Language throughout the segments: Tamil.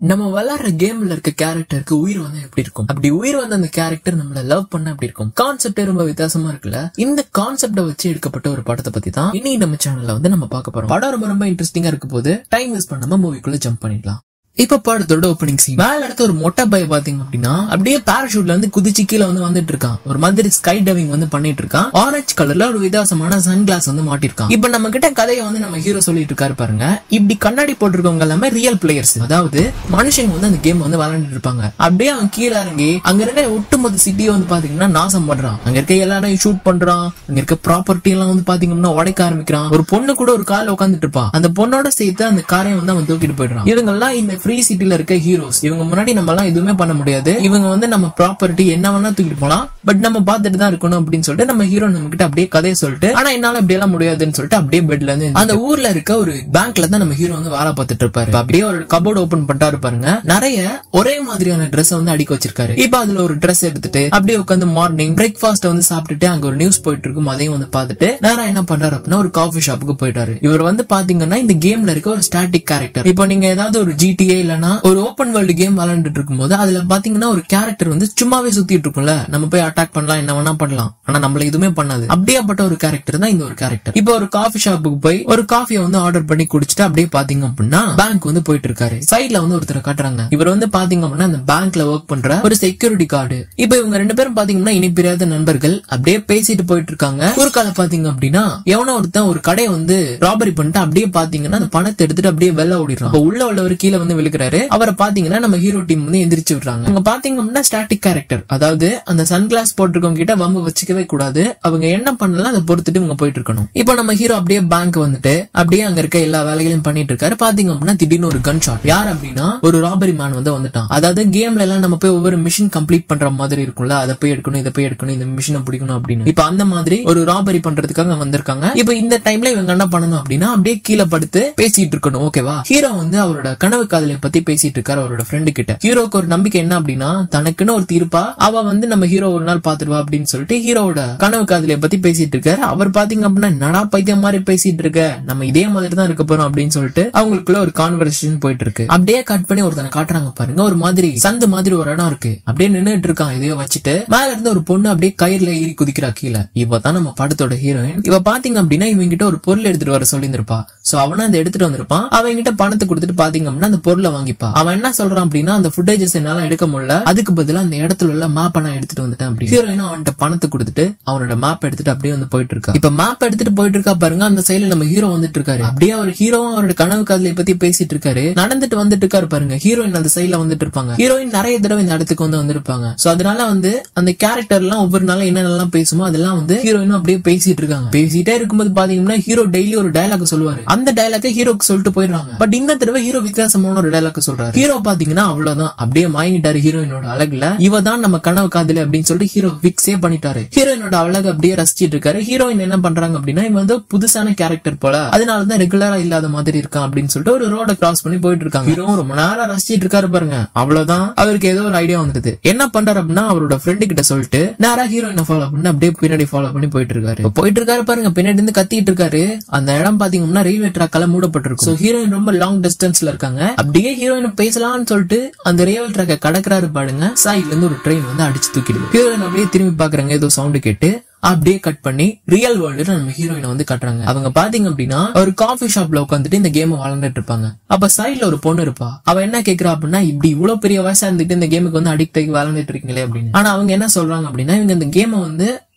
நம்ம விளையாடுற கேம்ல இருக்க கேரக்டருக்கு உயிர் வந்தா எப்படி இருக்கும்? அப்படி உயிர் வந்த அந்த கேரக்டர் நம்மள லவ் பண்ண எப்படி இருக்கும்? கான்செப்டே ரொம்ப வித்தியாசமா இருக்குல்ல. இந்த கான்செப்ட வச்சு எடுக்கப்பட்ட ஒரு படத்தை பத்தி தான் இன்னைக்கு நம்ம சேனல்ல நம்ம பார்க்க போறோம். படம் ரொம்ப இன்ட்ரெஸ்டிங்கா இருக்க போது டைம் வேஸ்ட் பண்ணாம மூவிக்குள்ள ஜம்ப் பண்ணிடலாம். இப்ப படத்தோட ஓப்பனிங் சீன் மேல இடத்த ஒரு மொட்டை பைய பாத்தீங்க அப்படின்னா அப்படியே பாராசூட்ல குதிச்சு கீழே வந்துட்டு இருக்கான். ஒரு மாதிரி ஸ்கை டைவிங் பண்ணிட்டு இருக்கான். ஆரஞ்சு கலர்ல ஒரு வித்தியாசமான சன் கிளாஸ் மாட்டிருக்கான். இப்ப நம்ம கிட்ட கதையை நம்ம ஹீரோ சொல்லிட்டு இருக்காரு பாருங்க. இப்படி கண்ணாடி போட்டிருக்கவங்க எல்லாமே ரியல் பிளேயர்ஸ், அதாவது மனுஷங்க அந்த கேம் விளையாண்டுட்டு இருப்பாங்க. அப்படியே அவன் கீழே இறங்கி அங்க இருக்க ஒட்டுமொத்த சிட்டியை பாத்தீங்கன்னா நாசம் பண்றான். அங்க இருக்க எல்லாரையும் ஷூட் பண்றான். அங்க இருக்க ப்ராப்பர்ட்டி எல்லாம் பாத்தீங்கன்னா உடைக்க ஆரம்பிக்கிறான். ஒரு பொண்ணு கூட ஒரு கார்ல உட்காந்துட்டு இருப்பான். அந்த பொண்ணோட சேர்த்து அந்த காரையும் அவன் தூக்கிட்டு போயிடுறான். இவங்க எல்லாம் இந்த ஃப்ரீ சிட்டில இருக்க ஹீரோஸ். இவங்க முன்னாடி நம்ம எல்லாம் எதுவுமே பண்ண முடியாது. இவங்க நம்ம ப்ராப்பர்ட்டி என்ன வேணா தூக்கிட்டு போலாம், பட் நம்ம பார்த்துட்டு தான் இருக்கணும் அப்படின்னு சொல்லிட்டு நம்ம ஹீரோ நம்ம கிட்ட அப்படியே கதையை சொல்லிட்டு, ஆனா என்னால இப்படி எல்லாம் முடியாதுன்னு சொல்லிட்டு அப்படியே பெட்ல இருந்து அந்த ஊர்ல இருக்க ஒரு பேங்க்ல தான் நம்ம ஹீரோ வேலை பார்த்துட்டு இருப்பாரு. அப்படியே ஒரு கபோர்டு ஓபன் பண்ணிட்டாரு பாருங்க. நிறைய ஒரே மாதிரியான ட்ரெஸ் அடிக்க வச்சிருக்காரு. இப்ப அதுல ஒரு ட்ரெஸ் எடுத்துட்டு அப்படியே உட்காந்து மார்னிங் பிரேக்ஃபாஸ்ட் சாப்பிட்டுட்டு அங்க ஒரு நியூஸ் போயிட்டு இருக்கும். அதையும் பார்த்துட்டு நேரம் என்ன பண்றாரு அப்படின்னா ஒரு காஃபி ஷாப்புக்கு போயிட்டாரு. இவர் பாத்தீங்கன்னா இந்த கேம்ல இருக்க ஒரு ஸ்டாட்டிக் கேரக்டர். இப்ப நீங்க ஏதாவது ஒரு GTA இல்லனா ஒரு ஓபன் வேர்ல்டு கேம் விளையாண்டுட்டு இருக்கும்போது அதுல பாத்தீங்கன்னா ஒரு கேரக்டர் சும்மாவே சுத்திட்டு இருக்கும்ல. நம்ம போய் அட்டாக் பண்ணலாம், என்ன வேணா பண்ணலாம், ஆனா நம்மள எதுவுமே பண்ணாது. அப்படியேப்பட்ட ஒரு கேரக்டர் தான் இந்த ஒரு கேரக்டர். இப்போ ஒரு காஃபி ஷாப்புக்கு போய் ஒரு காஃபியை ஆர்டர் பண்ணி குடிச்சிட்டு அப்படியே பாத்தீங்க அப்படின்னா பேங்க் போயிட்டு இருக்காரு. சைட்ல ஒருத்தரை காட்டுறாங்க. இவர் பாத்தீங்க அப்படின்னா அந்த பேங்க்ல ஒர்க் பண்ற ஒரு செக்யூரிட்டி கார்டு. இப்ப இவங்க ரெண்டு பேரும் பாத்தீங்கன்னா இனி பிரியாத நண்பர்கள். அப்படியே பேசிட்டு போயிட்டு இருக்காங்க. குறுக்கால பாத்தீங்க அப்படின்னா எவனோ ஒருத்தன் ஒரு கடையை ராபரி பண்ணிட்டு அப்படியே பாத்தீங்கன்னா அந்த பணத்தை எடுத்துட்டு அப்படியே வெளில ஓடிடுறான். உள்ள உள்ளவர் கீழே விழுக்கிறாரு. அவரை பாத்தீங்கன்னா நம்ம ஹீரோ டீம் எந்திரிச்சு விடுறாங்க. அவங்க பாத்தீங்க அப்படின்னா ஸ்டாட்டிக் கேரக்டர், அதாவது அந்த சன் கிளாஸ் போட்டிருக்கவங்க கிட்ட வம்பு வச்சுக்கவே கூடாது. அவங்க என்ன பண்ணலாம் அதை பொறுத்துட்டு இவங்க போயிட்டு இருக்கணும். இப்போ நம்ம ஹீரோ அப்படியே பேங்க் அப்படியே அங்க இருக்க எல்லா வேலைகளையும் பண்ணிட்டு இருக்காரு. பாத்தீங்க அப்படின்னா திடீர்னு ஒரு கன் ஷாட். யார் அப்படின்னா ஒரு ராபரி மேன் வந்துட்டான். அதாவது கேம்ல எல்லாம் நம்ம போய் ஒவ்வொரு மிஷின் கம்ப்ளீட் பண்ற மாதிரி இருக்கும்ல, அதை போய் எடுக்கணும், இதை போய் எடுக்கணும், இந்த மிஷினை பிடிக்கணும் அப்படின்னு. இப்ப அந்த மாதிரி ஒரு ராபரி பண்றதுக்காக வந்திருக்காங்க. இப்ப இந்த டைம்ல இவங்க என்ன பண்ணணும் அப்படின்னா அப்படியே கீழே படுத்து பேசிட்டு இருக்கணும். ஓகேவா? ஹீரோ அவரோட கனவு காதலை பத்தி பேசிட்டு இருக்காரு அவரோட ஃப்ரெண்டு கிட்ட. ஹீரோக்கு ஒரு நம்பிக்கை என்ன அப்படின்னா தனக்குன்னு ஒரு தீர்ப்பா அவ நம்ம ஹீரோ ஒரு நாள் பாத்துருவா அப்படின்னு சொல்லிட்டு ஹீரோட கனவு காதலை பத்தி பேசிட்டு இருக்காரு. அவர் பாத்தீங்க அப்படின்னா நடா பைத்தியம் மாதிரி பேசிட்டு இருக்க, நம்ம இதே மாதிரி தான் இருக்க போறோம் அப்படின்னு சொல்லிட்டு அவங்களுக்குள்ள ஒரு கான்வர்சேஷன் போயிட்டு இருக்கு. அப்படியே கட் பண்ணி ஒருத்தனை காட்டுறாங்க பாருங்க. ஒரு மாதிரி சந்து மாதிரி ஒரு இடம் இருக்கு. அப்படியே நின்னுட்டு இருக்கான் இதையோ வச்சுட்டு. மேல இருந்து ஒரு பொண்ணு அப்படியே கயிறுல ஏறி குதிக்கிறா கீழே. இவதான் நம்ம படத்தோட ஹீரோயின். இவ பாத்தீங்க அப்படின்னா இவங்க கிட்ட ஒரு பொருள் எடுத்துட்டு வர சொல்லியிருப்பா. சோ அவனா அதை எடுத்துட்டு வந்திருப்பான். அவங்க கிட்ட பணத்தை கொடுத்துட்டு பாத்தீங்க அப்படின்னா அந்த பொருளை வாங்கிப்பா. அவன் என்ன சொல்றான் அப்படின்னா அந்த ஃபுட்டேஜஸ் என்னால எடுக்க முடியல, அதுக்கு பதிலா அந்த இடத்துல உள்ள மேப் நான் எடுத்துட்டு வந்துட்டேன் அப்படி. ஹீரோயின் அவன்கிட்ட பணத்தை கொடுத்துட்டு அவனோட மேப் எடுத்துட்டு அப்படியே போயிட்டு இருக்கா. இப்ப மேப் எடுத்துட்டு போயிட்டு இருக்கா பாருங்க. அந்த சைடுல நம்ம ஹீரோ இருக்காரு. அப்படியே அவர் ஹீரோவும் அவரோட கனவு காதலை பத்தி பேசிட்டு இருக்காரு. நடந்துட்டு இருக்காரு பாருங்க. ஹீரோயின் அந்த சைடுல இருப்பாங்க. ஹீரோயின் நிறைய தடவை இந்த இடத்துக்கு வந்திருப்பாங்க. சோ அதனால அந்த கேரக்டர் எல்லாம் ஒவ்வொரு நாளும் என்னென்னலாம் பேசுமோ அதெல்லாம் ஹீரோயினும் அப்படியே பேசிட்டு இருக்காங்க. பேசிட்டே இருக்கும்போது பாத்தீங்கன்னா ஹீரோ டெய்லி ஒரு டயலாக் சொல்லுவாரு. அந்த டயலாக ஹீரோக்கு சொல்லிட்டு போயிடுறாங்க. பட் இந்த தடவை ஹீரோ வித்தியாசமான ஒரு டயலாக் சொல்றாரு. ஹீரோ பாத்தீங்கன்னா அவ்வளவுதான் அப்படியே மயங்கிட்டாரு ஹீரோயினோட அழகுல. இவதான் நம்ம கனவு காதலி அப்படின்னு சொல்லிட்டு ஹீரோ பிக்ஸே பண்ணிட்டாரு. ஹீரோயினோட அழகு அப்படியே ரசிச்சிட்டு இருக்காரு. ஹீரோயின் என்ன பண்றாங்க அப்படின்னா இவன் புதுசான கேரக்டர் போல, அதனாலதான் ரெகுலரா இல்லாத மாதிரி இருக்கான் அப்படின்னு சொல்லிட்டு ஒரு ரோட கிராஸ் பண்ணி போயிட்டு இருக்காங்க. ஹீரோ ரொம்ப நேரம் ரசிச்சிட்டு இருக்காரு பாருங்க. அவ்வளவுதான் அவருக்கு ஏதோ ஒரு ஐடியா வந்துருது. என்ன பண்றாரு அப்படின்னா அவரோட ஃப்ரெண்டு கிட்ட சொல்லிட்டு நேரா ஹீரோயினை ஃபாலோ பண்ணி அப்படியே பின்னாடி ஃபாலோ பண்ணி போயிட்டு இருக்காரு பாருங்க. பின்னாடி இருந்து கத்திட்டு இருக்காரு. அந்த இடம் பாத்தீங்கன்னா ரயில்வே ட்ராக்கால மூடப்பட்டிருக்கும். சோ ஹீரோயின் ரொம்ப லாங் டிஸ்டன்ஸ்ல இருக்காங்க. அப்படியே ஹீரோயின் பேசலாம்னு சொல்லிட்டு அந்த ரயில்வே ட்ராக்கை கடக்குறாரு பாருங்க. சைட்ல இருந்து ஒரு ட்ரெயின் அடிச்சு தூக்கிடுது. ஹீரோயின் அப்படியே திரும்பி பாக்குறாங்க. ஏதோ சவுண்ட் கேட்டு அப்படியே கட் பண்ணி ரியல் வேர்ல்டுல நம்ம ஹீரோயினை காட்டுறாங்க. அவங்க பாத்தீங்க அப்படின்னா ஒரு காஃபி ஷாப்ல உட்காந்துட்டு இந்த கேம் விளையாண்டுட்டு இருப்பாங்க. அப்ப சைட்ல ஒரு பொண்ணு இருப்பா. அவ என்ன கேக்குறா அப்படின்னா இப்படி இவ்வளவு பெரிய வயசா இருந்துட்டு இந்த கேமுக்கு அடிக்ட் ஆகி விளையாண்டுட்டு இருக்கீங்களே அப்படின்னு. ஆனா அவங்க என்ன சொல்றாங்க அப்படின்னா இவங்க இந்த கேமை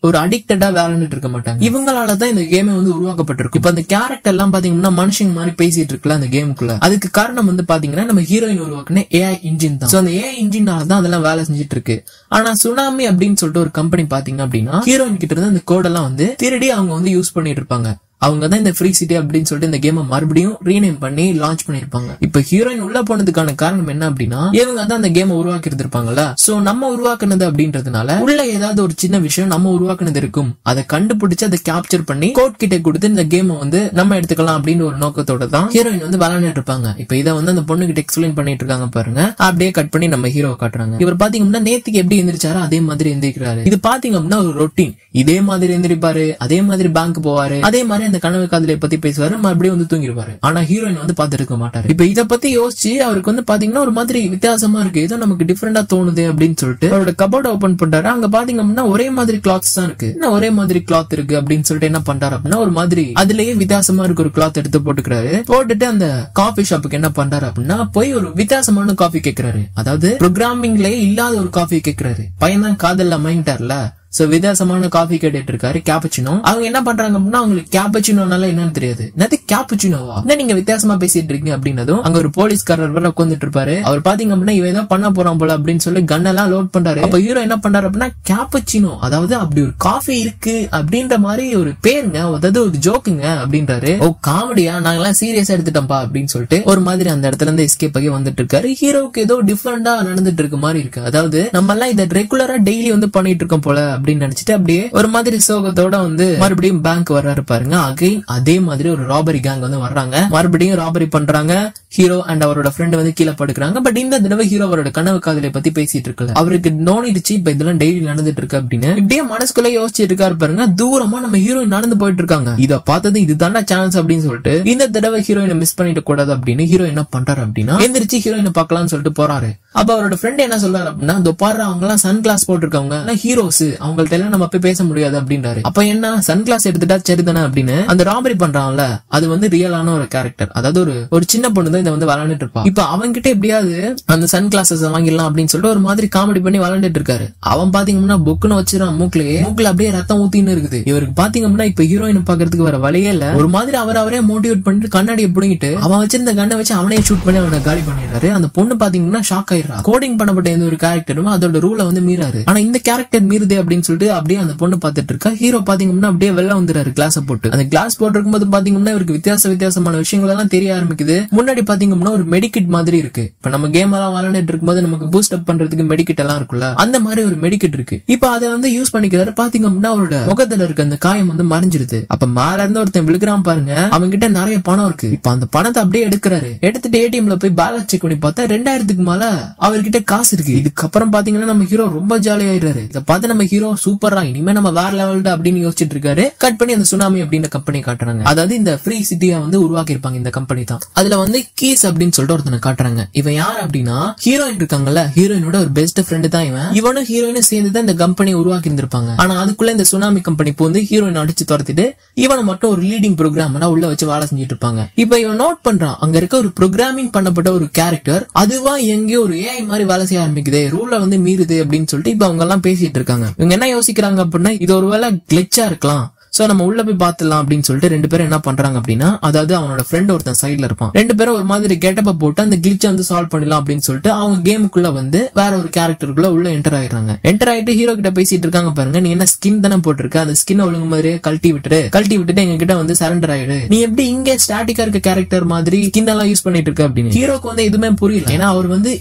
ஒரு அடிக்டடா விளையாண்டுட்டு இருக்க மாட்டாங்க. இவங்களாலதான் இந்த கேமே உருவாக்கப்பட்டிருக்கு. இப்ப அந்த கேரக்டர் எல்லாம் பாத்தீங்கன்னா மனுஷங்க மாதிரி பேசிட்டு இருக்குல்ல அந்த கேமுக்குள்ள. அதுக்கு காரணம் பாத்தீங்கன்னா நம்ம ஹீரோயின் உருவாக்குன AI இன்ஜின் தான். அந்த AI இன்ஜினாலதான் அதெல்லாம் வேலை செஞ்சுட்டு இருக்கு. ஆனா சுனாமி அப்படின்னு சொல்லிட்டு ஒரு கம்பெனி பாத்தீங்க அப்படின்னா ஹீரோயின் கிட்ட இருந்து அந்த கோடெல்லாம் திருடி அவங்க யூஸ் பண்ணிட்டு இருப்பாங்க. அவங்க தான் இந்த ஃப்ரீ சிட்டி அப்படின்னு சொல்லிட்டு இந்த கேமை மறுபடியும் ரீநேம் பண்ணி லான்ச் பண்ணிருப்பாங்க. இப்ப ஹீரோயின் உள்ள போனதுக்கான காரணம் என்ன அப்படின்னா இவங்க தான் அந்த கேமை உருவாக்கி இருந்திருப்பாங்கல்ல. சோ நம்ம உருவாக்குனது அப்படின்றதுனால உள்ள ஏதாவது ஒரு சின்ன விஷயம் நம்ம உருவாக்குனது இருக்கும். அதை கண்டுபிடிச்சு அதை கேப்சர் பண்ணி கோட் கிட்ட கொடுத்து இந்த கேமை நம்ம எடுத்துக்கலாம் அப்படின்னு ஒரு நோக்கத்தோட தான் ஹீரோயின் விளையாண்டுட்டு இருப்பாங்க. இப்ப இதை அந்த பொண்ணு கிட்ட எக்ஸ்பிளைன் பண்ணிட்டு இருக்காங்க பாருங்க. அப்படியே கட் பண்ணி நம்ம ஹீரோ காட்டுறாங்க. இவர் பாத்தீங்கன்னா நேத்துக்கு எப்படி எந்திரிச்சாரோ அதே மாதிரி எந்திரிக்கிறாரு. இது பாத்தீங்க அப்படின்னா ஒரு ரொட்டீன். இதே மாதிரி எந்திரிப்பாரு, அதே மாதிரி பேங்க் போவாரு, அதே மாதிரி இந்த கனவு காதலியை பத்தி பேசுவாரு, மறுபடியும் வந்து தூங்கிடுவாரு. ஆனா ஹீரோயின் வந்து பாத்துட்டு இருக்க மாட்டாரு. இப்ப இத பத்தி யோசிச்சு அவருக்கு வந்து பாத்தீங்கன்னா ஒரு மாதிரி வித்தியாசமா இருக்கு, ஏதோ நமக்கு டிஃபரெண்டா தோணுது அப்படின்னு சொல்லிட்டு அவரோட கபோர்ட் ஓபன் பண்றாரு. அங்க பாத்தீங்க அப்படின்னா ஒரே மாதிரி கிளாத்ஸ் தான் இருக்கு. என்ன ஒரே மாதிரி கிளாத் இருக்கு அப்படின்னு சொல்லிட்டு என்ன பண்றாரு அப்படின்னா ஒரு மாதிரி அதுலயே வித்தியாசமா இருக்கு ஒரு கிளாத் எடுத்து போட்டுக்கிறாரு. போட்டுட்டு அந்த காஃபி ஷாப்புக்கு என்ன பண்றாரு அப்படின்னா போய் ஒரு வித்தியாசமான காஃபி கேட்கிறாரு. அதாவது ப்ரோக்ராமிங்லயே இல்லாத ஒரு காஃபி கேட்கிறாரு. பையன் தான் காதல்ல மயங்கிட்டார்ல, சோ வித்தியாசமான காஃபி கேட்டுட்டு இருக்காரு, கேப்பச்சினோ. அவங்க என்ன பண்றாங்க அப்படின்னா அவங்களுக்கு கேப்பச்சினோனால என்னன்னு தெரியாது. என்னது கேப்பச்சினோவா, என்ன நீங்க வித்தியாசமா பேசிட்டு இருக்கீங்க அப்படின்னதும் அங்க ஒரு போலீஸ்காரர் வர உட்காந்துட்டு இருப்பாரு. அவர் பாத்தீங்க அப்படின்னா இவன் ஏதோ பண்ண போறான் போல அப்படின்னு சொல்லி கன்னெல்லாம் லோட் பண்றாரு. அப்ப ஹீரோ என்ன பண்றாரு அப்படின்னா கேப்பச்சினோ, அதாவது அப்படி ஒரு காஃபி இருக்கு அப்படின்ற மாதிரி ஒரு பேருங்க, அதாவது ஒரு ஜோக்குங்க அப்படின்றாரு. ஓ காமெடியா, நாங்கெல்லாம் சீரியஸா எடுத்துட்டோம்பா அப்படின்னு சொல்லிட்டு ஒரு மாதிரி அந்த இடத்துல இருந்து எஸ்கேப் ஆகி வந்துட்டு இருக்காரு. ஹீரோக்கு ஏதோ டிஃபரெண்டா நடந்துட்டு இருக்க மாதிரி இருக்கு. அதாவது நம்ம எல்லாம் இதை ரெகுலரா டெய்லி வந்து பண்ணிட்டு இருக்கோம் போல அப்படின்னு நினைச்சிட்டு அப்படியே ஒரு மாதிரி சோகத்தோட வந்து மறுபடியும் பேங்க் வர்றாரு பாருங்க. அகைன் அதே மாதிரி ஒரு ராபரி கேங் வந்து வர்றாங்க, மறுபடியும் ராபரி பண்றாங்க. ஹீரோ அண்ட் அவரோட ஃப்ரெண்ட் வந்து கீழே படுக்கிறாங்க. பட் இந்த தடவை ஹீரோ அவரோட கனவு காதலை பத்தி பேசிட்டு இருக்கல, அவருக்கு நோனிடுச்சு இப்ப இதெல்லாம் டெய்லி நடந்துட்டு இருக்கு அப்படின்னு இப்படியே மனசுக்குள்ள யோசிச்சுட்டு இருக்காரு பாருங்க. தூரமா நம்ம ஹீரோயின் நடந்து போயிட்டு இருக்காங்க. இத பார்த்தது இதுதான்டா சான்ஸ் அப்படின்னு சொல்லிட்டு இந்த தடவை ஹீரோயினை மிஸ் பண்ணிட்டு கூடாது அப்படின்னு ஹீரோ என்ன பண்றாரு அப்படின்னா எந்திரிச்சு ஹீரோயினை பார்க்கலாம்னு சொல்லிட்டு போறாரு. அப்ப அவரோட ஃப்ரெண்ட் என்ன சொல்றாரு அப்படின்னா இந்த பாரு அவங்க எல்லாம் சன் கிளாஸ் போட்டிருக்கவங்க ஹீரோஸ், அவங்கள்ட்ட எல்லாம் நம்ம போய் பேச முடியாது அப்படின்றாரு. அப்ப என்ன சன் கிளாஸ் எடுத்துட்டா சரிதானே அப்படின்னு அந்த ராபரி பண்றான்ல அது வந்து ரியலான ஒரு கேரக்டர், அதாவது ஒரு சின்ன பொண்ணு தான் இதை வந்து விளையாண்டுட்டு இருப்பா. இப்ப அவங்க கிட்ட எப்படியாவது அந்த சன் கிளாஸஸ் வாங்கிடலாம் அப்படின்னு சொல்லிட்டு ஒரு மாதிரி காமெடி பண்ணி விளையாண்டுட்டு இருக்காரு. அவன் பாத்தீங்கன்னா புக்குன்னு வச்சிருக்கான், மூக்குல அப்படியே ரத்தம் ஊத்தின்னு இருக்குது. இவருக்கு பாத்தீங்கன்னா இப்ப ஹீரோயின் பாக்குறதுக்கு வர வழியே இல்ல. ஒரு மாதிரி அவரே மோட்டிவேட் பண்ணிட்டு கண்ணாடியை பிடிங்கிட்டு அவன் வச்சிருந்த கண்ணை வச்சு அவனே ஷூட் பண்ணி அவனை காலி பண்ணிடுறாரு. அந்த பொண்ணு பாத்தீங்கன்னா ஷாக் ஆயிடுறா. கோடிங் பண்ணப்பட்ட எந்த ஒரு கேரக்டரும் அதோட ரூலை வந்து மீறாரு, ஆனா இந்த கேரக்டர் மீறுதே அப்படின்னு சொல்லிட்டு அப்படியே அந்த பொண்ணு பாத்துட்டு இருக்கா. ஹீரோ பாத்தீங்கன்னா அப்படியே வெளில வந்துறாரு கிளாஸ் போட்டு. அந்த கிளாஸ் போட்டு இருக்கும்போது பாத்தீங்கன்னா இவருக்கு வித்தியாசமான விஷயங்கள் எல்லாம் தெரிய ஆரம்பிக்குது. முன்னாடி பாத்தீங்கன்னா ஒரு மெடிக்கிட் மாதிரி இருக்கு. இப்ப நம்ம கேம் எல்லாம் விளையாண்டுட்டு இருக்கும்போது நமக்கு பூஸ்ட் அப் பண்றதுக்கு மெடிக்கிட் எல்லாம் இருக்குல்ல, அந்த மாதிரி ஒரு மெடிக்கிட் இருக்கு. இப்ப அதை வந்து யூஸ் பண்ணிக்கிறாரு. பாத்தீங்கன்னா அவரோட முகத்துல இருக்க அந்த காயம் வந்து மறைஞ்சிருது. அப்ப மேல இருந்து ஒருத்தன் விழுக்கிறான் பாருங்க, அவங்க கிட்ட நிறைய பணம் இருக்கு. இப்ப அந்த பணத்தை அப்படியே எடுக்கிறாரு. எடுத்துட்டு ஏடிஎம்ல போய் பேலன்ஸ் செக் பண்ணி பார்த்தா 2000க்கு மேல அவர்கிட்ட காசு இருக்கு. இதுக்கப்புறம் பாத்தீங்கன்னா நம்ம ஹீரோ ரொம்ப ஜாலியாயிடுறாரு. இதை பார்த்து நம்ம ஹீரோ சூப்பரா இனிமே நம்ம வேற லெவல்டா அப்படின்னு யோசிச்சுட்டு இருக்காரு. கட் பண்ணி அந்த சுனாமி அப்படின்ற கம்பெனி காட்டுறாங்க. அதாவது இந்த ஃப்ரீ சிட்டியா வந்து உருவாக்கி இருப்பாங்க இந்த கம்பெனி தான். அதுல வந்து கீஸ் அப்படின்னு சொல்லிட்டு ஒருத்தனை காட்டுறாங்க. இவன் யார் அப்படின்னா ஹீரோயின் இருக்காங்கல்ல, ஹீரோயினோட ஒரு பெஸ்ட் ஃப்ரெண்டு தான் இவன். இவனும் ஹீரோயினும் சேர்ந்து தான் இந்த கம்பெனி உருவாக்கி இருந்திருப்பாங்க. ஆனா அதுக்குள்ள இந்த சுனாமி கம்பெனி வந்து ஹீரோயின் அடிச்சு துரத்திட்டு இவனை மட்டும் ஒரு லீடிங் ப்ரோக்ராம் உள்ள வச்சு வேலை செஞ்சுட்டு இருப்பாங்க. இப்ப இவன் நோட் பண்றான் அங்க இருக்க ஒரு ப்ரோக்ராமிங் பண்ணப்பட்ட ஒரு கேரக்டர் அதுவா எங்கேயோ ஒரு ஏஐ மாதிரி வேலை செய்ய ஆரம்பிக்குது, ரூல வந்து மீறுது அப்படின்னு சொல்லிட்டு இப்ப அவங்க எல்லாம் பேசிட்டு இருக்காங்க. இவங்க என்ன யோசிக்கிறாங்க அப்படின்னா இது ஒருவேளை கிளிச்சா இருக்கலாம், சோ நம்ம உள்ள போய் பாத்துலாம் அப்படின்னு சொல்லிட்டு ரெண்டு பேரும் என்ன பண்றாங்க அப்படின்னா, அதாவது அவனோட ஃப்ரெண்ட் ஒருத்தன் சைட்ல இருப்பான், ரெண்டு பேரும் ஒரு மாதிரி கெட்டப்ப போட்டு அந்த கிளிச்ச வந்து சால்வ் பண்ணலாம் அப்படின்னு சொல்லிட்டு அவங்க கேமுக்குள்ள வந்து வேற ஒரு கேரக்டருக்குள்ள உள்ள என்டர் ஆயிடுறாங்க. என்டர் ஆயிட்டு ஹீரோ கிட்ட பேசிட்டு இருக்காங்க பாருங்க, நீ என்ன ஸ்கின் தானே போட்டிருக்க, அந்த ஸ்கின் ஒழுங்கு மாதிரியே கழட்டி விட்டுட்டு எங்க கிட்ட வந்து சரண்டர் ஆயிடு, நீ எப்படி இங்க ஸ்டாட்டிக்கா இருக்க கேரக்டர் மாதிரி ஸ்கின் எல்லாம் யூஸ் பண்ணிட்டு இருக்க அப்படின்னு. ஹீரோக்கு வந்து எதுவுமே புரியல, ஏன்னா அவர் வந்து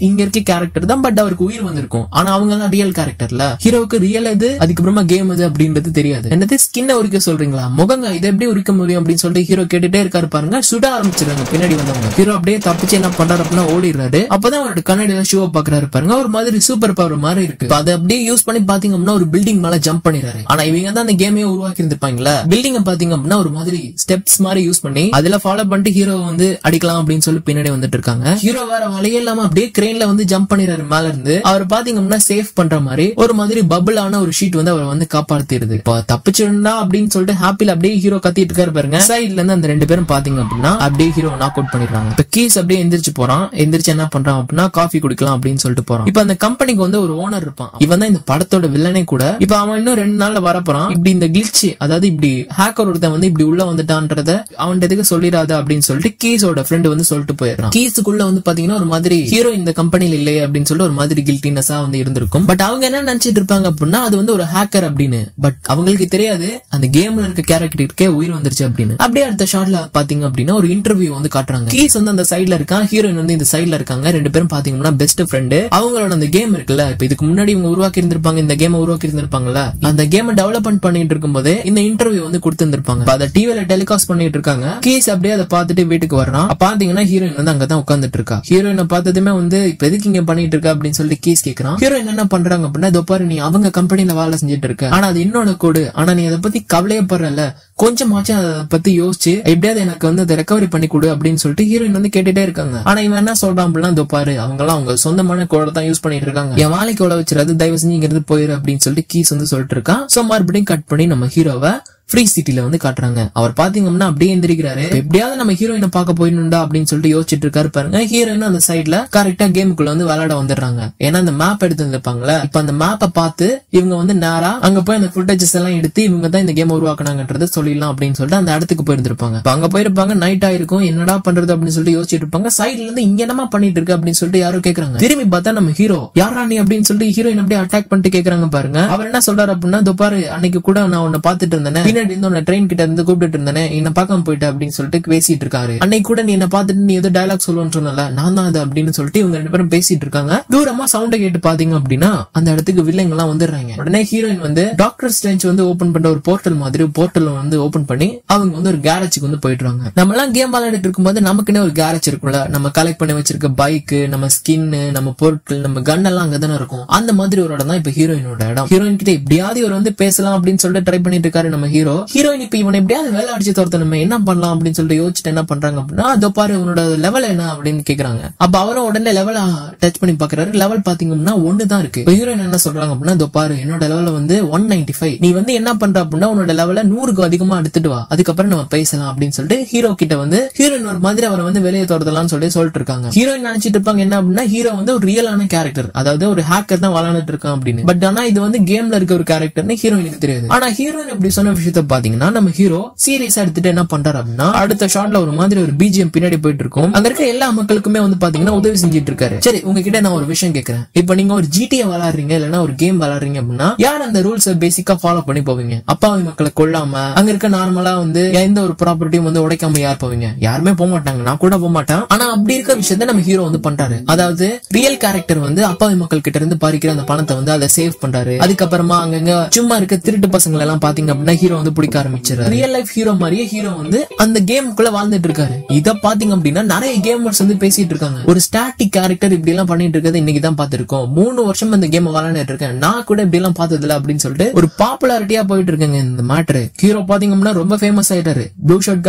இங்க இருக்க கேரக்டர் தான், பட் அவருக்கு உயிர் வந்திருக்கும். ஆனா அவங்க எல்லாம் ரியல் கேரக்டர்ல, ஹீரோக்கு ரியல் எது அதுக்கப்புறமா கேம் எது அப்படின்றது தெரியாது. என்னது ஸ்கின்ன உரிக்க சொல்றீங்களா, முகங்க இதை எப்படி உரிக்க முடியும் அப்படின்னு சொல்லிட்டு ஹீரோ கேட்டுட்டே இருக்காரு பாருங்க. சுட ஆரம்பிச்சிருக்காங்க பின்னாடி வந்தவங்க. ஹீரோ அப்படியே தப்பிச்சு என்ன பண்றாரு அப்படின்னா ஓடிடுறாரு. அப்பதான் அவரோட கண்ணாடியில ஷோ பாக்குறாரு பாருங்க, ஒரு மாதிரி சூப்பர் பவர் மாதிரி இருக்கு. அதை அப்படியே யூஸ் பண்ணி பாத்தீங்க அப்படின்னா ஒரு பில்டிங் மேல ஜம்ப் பண்ணிடுறாரு. ஆனா இவங்க தான் அந்த கேமையே உருவாக்கி இருந்திருப்பாங்களா, பில்டிங் பாத்தீங்க அப்படின்னா ஒரு மாதிரி ஸ்டெப்ஸ் மாதிரி யூஸ் பண்ணி அதுல ஃபாலோ பண்ணிட்டு ஹீரோ வந்து அடிக்கலாம் அப்படின்னு சொல்லி பின்னாடி வந்துட்டு இருக்காங்க. ஹீரோ வேற வழியே இல்லாம அப்படியே கிரெயின்ல வந்து ஜம்ப் பண்ணிடுறாரு மேல இருந்து. அவர் பாத்தீங்க அப்படின்னா சேஃப் பண்ற மாதிரி ஒரு மாதிரி பபிள் ஆன ஒரு ஷீட் வந்து அவர் வந்து காப்பாத்திடுது. தப்பிச்சிருந்தா அப்படின்னு சொல்லிட்டு ஹாப்பில அப்படியே ஹீரோ கத்திட்டு இருக்காரு பாருங்க. சைடுல இருந்து அந்த ரெண்டு பேரும் பாத்தீங்க அப்படின்னா அப்படியே ஹீரோ நாக் அவுட் பண்ணிடுறாங்க. இப்ப கீஸ் அப்படியே எந்திரிச்சு போறான். எந்திரிச்சு என்ன பண்றான் அப்படின்னா காஃபி குடிக்கலாம் அப்படின்னு சொல்லிட்டு போறான். இப்ப அந்த கம்பெனிக்கு வந்து ஒரு ஓனர் இருப்பான், இவன் தான் இந்த படத்தோட வில்லனே கூட. இப்ப அவன் இன்னும் 2 நாள்ல வரப்போறான். இப்படி இந்த கிளிச், அதாவது இப்படி ஹேக்கர் ஒருத்தன் வந்து இப்படி உள்ள வந்துட்டான்றத அவன் எதுக்கு சொல்லிடாத அப்படின்னு சொல்லிட்டு கீஸோட ஃப்ரெண்ட் வந்து சொல்லிட்டு போயிடுறான். கீஸுக்குள்ள வந்து பாத்தீங்கன்னா ஒரு மாதிரி ஹீரோ இந்த கம்பெனில இல்லையே அப்படின்னு சொல்லிட்டு ஒரு மாதிரி கில்ட்டினஸா வந்து இருந்திருக்கும். பட் அவங்க என்ன நினைச்சிட்டு இருப்பாங்க அப்படின்னா அது வந்து ஒரு ஹேக்கர் அப்படின்னு. பட் அவங்களுக்கு தெரியாது அந்த கேம்ல இருக்க கேரக்டருக்கே உயிர் வந்துருச்சு அப்படின்னு. அப்படியே அடுத்த ஷாட்ல பாத்தீங்க அப்படின்னா ஒரு இன்டர்வியூ வந்து காட்டுறாங்க. கீஸ் வந்து அந்த சைடுல இருக்கான், ஹீரோயின் வந்து இந்த சைடுல இருக்காங்க. ரெண்டு பேரும் பாத்தீங்கன்னா பெஸ்ட் ஃப்ரெண்டு. அவங்களோட அந்த கேம் இருக்குல்ல, இப்ப இதுக்கு முன்னாடி இவங்க உருவாக்கி இருந்திருப்பாங்க, இந்த கேம் உருவாக்கி இருந்திருப்பாங்கல்ல, அந்த கேம் டெவலப்மெண்ட் பண்ணிட்டு இருக்கும் போது இந்த இன்டர்வியூ வந்து கொடுத்திருந்திருப்பாங்க. அதை டிவில டெலிகாஸ்ட் பண்ணிட்டு இருக்காங்க. கீஸ் அப்படியே அதை பார்த்துட்டு வீட்டுக்கு வரான். பாத்தீங்கன்னா ஹீரோயின் வந்து அங்கதான் உட்காந்துட்டு இருக்கா. ஹீரோயினை பார்த்ததுமே வந்து இப்ப எதுக்கு இங்க பண்ணிட்டு இருக்க அப்படின்னு சொல்லிட்டு கீஸ் கேக்குறான். ஹீரோயின் என்ன பண்றாங்க அப்படின்னா, இதோ பாரு நீ அவங்க கம்பெனில வேலை செஞ்சுட்டு இருக்க, ஆனா அது என்னோட கோடு, ஆனா நீ அதை பத்தி கவலை கவலையப்படுறல, கொஞ்சமாச்சும் அதை பத்தி யோசிச்சு எப்படியாவது எனக்கு வந்து அதை ரெக்கவரி பண்ணி கொடு அப்படின்னு சொல்லிட்டு ஹீரோயின் வந்து கேட்டுட்டே இருக்காங்க. ஆனா இவன் என்ன சொல்றான் அப்படின்னா, இதோ பாரு அவங்க எல்லாம் அவங்க சொந்தமான கோடை தான் யூஸ் பண்ணிட்டு இருக்காங்க, என் வேலைக்கு உழ வச்சிடாது, தயவு செஞ்சு இங்க இருந்து போயிரு அப்படின்னு சொல்லிட்டு கீஸ் வந்து சொல்லிட்டு இருக்கான். சோ மறுபடியும் கட் பண்ணி நம்ம ஹீரோவை ஃப்ரீ சிட்டில வந்து காட்டுறாங்க. அவர் பாத்தீங்கன்னா அப்படியே எந்திரிக்கிறாரு. எப்படியாவது நம்ம ஹீரோயினை பார்க்க போயிடணும்டா அப்படின்னு சொல்லிட்டு யோசிச்சுட்டு இருக்காரு பாருங்க. ஹீரோயின் அந்த சைட்ல கரெக்டா கேமுக்குள்ள வந்து விளையாட வந்துடுறாங்க. ஏன்னா அந்த மேப் எடுத்து இருப்பாங்களே, இப்ப அந்த மேப்பை பார்த்து இவங்க வந்து நேரா அங்க போய் அந்த ஃபுட்டேஜஸ் எல்லாம் எடுத்து இவங்க தான் இந்த கேம் உருவாக்குனாங்கன்றத சொல்லிடலாம் அப்படின்னு சொல்லிட்டு அந்த இடத்துக்கு போயிருந்திருப்பாங்க. அங்க போயிருப்பாங்க, நைட் ஆயிருக்கும், என்னடா பண்றது அப்படின்னு சொல்லிட்டு யோசிச்சுட்டு இருப்பாங்க. சைட்ல இருந்து இங்க என்னமா பண்ணிட்டு இருக்கு அப்படின்னு சொல்லிட்டு யாரும் கேக்குறாங்க. திரும்பி பார்த்தா நம்ம ஹீரோ யாரா நீ அப்படின்னு சொல்லிட்டு ஹீரோயின் அப்படியே அட்டாக் பண்ணிட்டு கேக்குறாங்க பாருங்க. அவர் என்ன சொல்றாரு அப்படின்னா, இதோ பாரு அன்னைக்கு கூட நான் உன்னை பாத்துட்டு இருந்தேன், ட்ரெயின் கிட்ட இருந்து கூப்பிட்டு இருந்தேனே, என்ன பார்க்காம போயிட்டு அப்படின்னு சொல்லிட்டு பேசிட்டு இருக்காரு. அன்னைக்கு கூட நீ என்ன பார்த்துட்டு நீ ஏதோ டயலாக் சொல்லுன்னு சொன்னல, நான் தான் அது அப்படின்னு சொல்லிட்டு இவங்க 2 பேரும் பேசிட்டு இருக்காங்க. தூரமா சவுண்ட கேட்டு பாத்தீங்க அப்படின்னா அந்த இடத்துக்கு வில்லங்க எல்லாம் வந்துடுறாங்க. உடனே ஹீரோயின் வந்து டாக்டர் ஸ்ட்ரேஞ்ச் வந்து ஓபன் பண்ற ஒரு போர்ட்டல் மாதிரி போர்ட்டல் வந்து ஓபன் பண்ணி அவங்க வந்து ஒரு கேரேஜுக்கு வந்து போயிடுறாங்க. நம்ம எல்லாம் கேம் விளையாடிட்டு இருக்கும்போது நமக்குன்னே ஒரு கேரேஜ் இருக்கும்ல, நம்ம கலெக்ட் பண்ணி வச்சிருக்க பைக், நம்ம ஸ்கின், நம்ம பொருட்கள், நம்ம கன் எல்லாம் அங்கதானே இருக்கும். அந்த மாதிரி ஒரு இடம் தான் இப்ப ஹீரோயினோட இடம். ஹீரோயின் கிட்ட எப்படியாவது இவர் வந்து பேசலாம் அப்படின்னு சொல்லிட்டு ட்ரை பண்ணிட்டு இருக்காரு நம்ம ஹீரோ. ஹீரோயின் இப்ப இவனை எப்படியாவது வேலை அடிச்சு தோர்த்த நம்ம என்ன பண்ணலாம் அப்படின்னு சொல்லிட்டு யோசிச்சுட்டு என்ன பண்றாங்க அப்படின்னா, அதோ பாரு உன்னோட லெவல் என்ன அப்படின்னு கேக்குறாங்க. அப்ப அவரும் உடனே லெவல டச் பண்ணி பாக்குறாரு. லெவல் பாத்தீங்கன்னா 1 தான் இருக்கு. ஹீரோயின் என்ன சொல்றாங்க அப்படின்னா, அதோ பாரு என்னோட லெவல வந்து 195, நீ வந்து என்ன பண்ற அப்படின்னா உன்னோட லெவல 100க்கு அதிகமா எடுத்துட்டு வா, அதுக்கப்புறம் நம்ம பேசலாம் அப்படின்னு சொல்லிட்டு ஹீரோ கிட்ட வந்து ஹீரோயின் ஒரு மாதிரி அவரை வந்து வெளியே தோர்த்தலாம்னு சொல்லிட்டு இருக்காங்க. ஹீரோயின் நினைச்சிட்டு இருப்பாங்க என்ன அப்படின்னா, ஹீரோ வந்து ஒரு ரியலான கேரக்டர், அதாவது ஒரு ஹேக்கர் தான் விளையாண்டுட்டு இருக்கான் அப்படின்னு. பட் ஆனா இது வந்து கேம்ல இருக்க ஒரு கேரக்டர்னு ஹீரோயினுக்கு தெரியாது. ஆனா ஹீரோயின் இப்படி சொன்ன விஷயத்த பாத்தீங்கன்னா நம்ம ஹீரோ சீரியஸா எடுத்துட்டு என்ன பண்றாரு அப்படின்னா, அடுத்த ஷாட்ல ஒரு மாதிரி ஒரு பிஜிஎம் பின்னாடி போயிட்டு இருக்கும். அங்க இருக்க எல்லா மக்களுக்குமே வந்து பாத்தீங்கன்னா உதவி செஞ்சிட்டு இருக்காரு. சரி உங்ககிட்ட நான் ஒரு விஷயம் கேக்குறேன், இப்ப நீங்க ஒரு ஜிடிஏ விளையாடுறீங்க இல்லன்னா ஒரு கேம் விளையாடுறீங்க அப்படின்னா யார் அந்த ரூல்ஸ் பேசிக்கா ஃபாலோ பண்ணி போவீங்க? அப்பாவி மக்களை கொல்லாம அங்க இருக்க நார்மலா வந்து எந்த ஒரு ப்ராப்பர்ட்டியும் வந்து உடைக்காம யார் போவீங்க? யாருமே போக மாட்டாங்க, நான் கூட போக மாட்டேன். ஆனா அப்படி இருக்க விஷயத்த நம்ம ஹீரோ வந்து பண்றாரு. அதாவது ரியல் கேரக்டர் வந்து அப்பாவி மக்கள் கிட்ட இருந்து பறிக்கிற அந்த பணத்தை வந்து அதை சேவ் பண்றாரு. அதுக்கப்புறமா அங்க சும்மா இருக்க திருட்டு பசங்களை எல்லாம் பாத்தீங்க அப்படின்னா ஹீரோ வந்து பிடிக்க ஆரம்பிச்சாரு. ரியல் லைஃப் ஹீரோ மாதிரியே ஹீரோ வந்து அந்த கேமுக்குள்ள வாழ்ந்துட்டு இருக்காரு. இத பாத்தீங்க அப்படின்னா நிறைய கேமர்ஸ் வந்து பேசிட்டு இருக்காங்க, ஒரு ஸ்டாட்டிக் கேரக்டர் இப்படி எல்லாம் பண்ணிட்டு இருக்கிறது இன்னைக்கு தான் பாத்துருக்கோம், 3 வருஷம் இந்த கேம் விளையாண்டுட்டு இருக்கேன், நான் கூட இப்படி எல்லாம் பார்த்ததில்ல அப்படின்னு சொல்லிட்டு ஒரு பாப்புலாரிட்டியா போயிட்டு இருக்காங்க இந்த மேட்டர். ஹீரோ பாத்தீங்க அப்படின்னா ரொம்ப ஃபேமஸ் ஆயிட்டாரு. ப்ளூ ஷர்ட்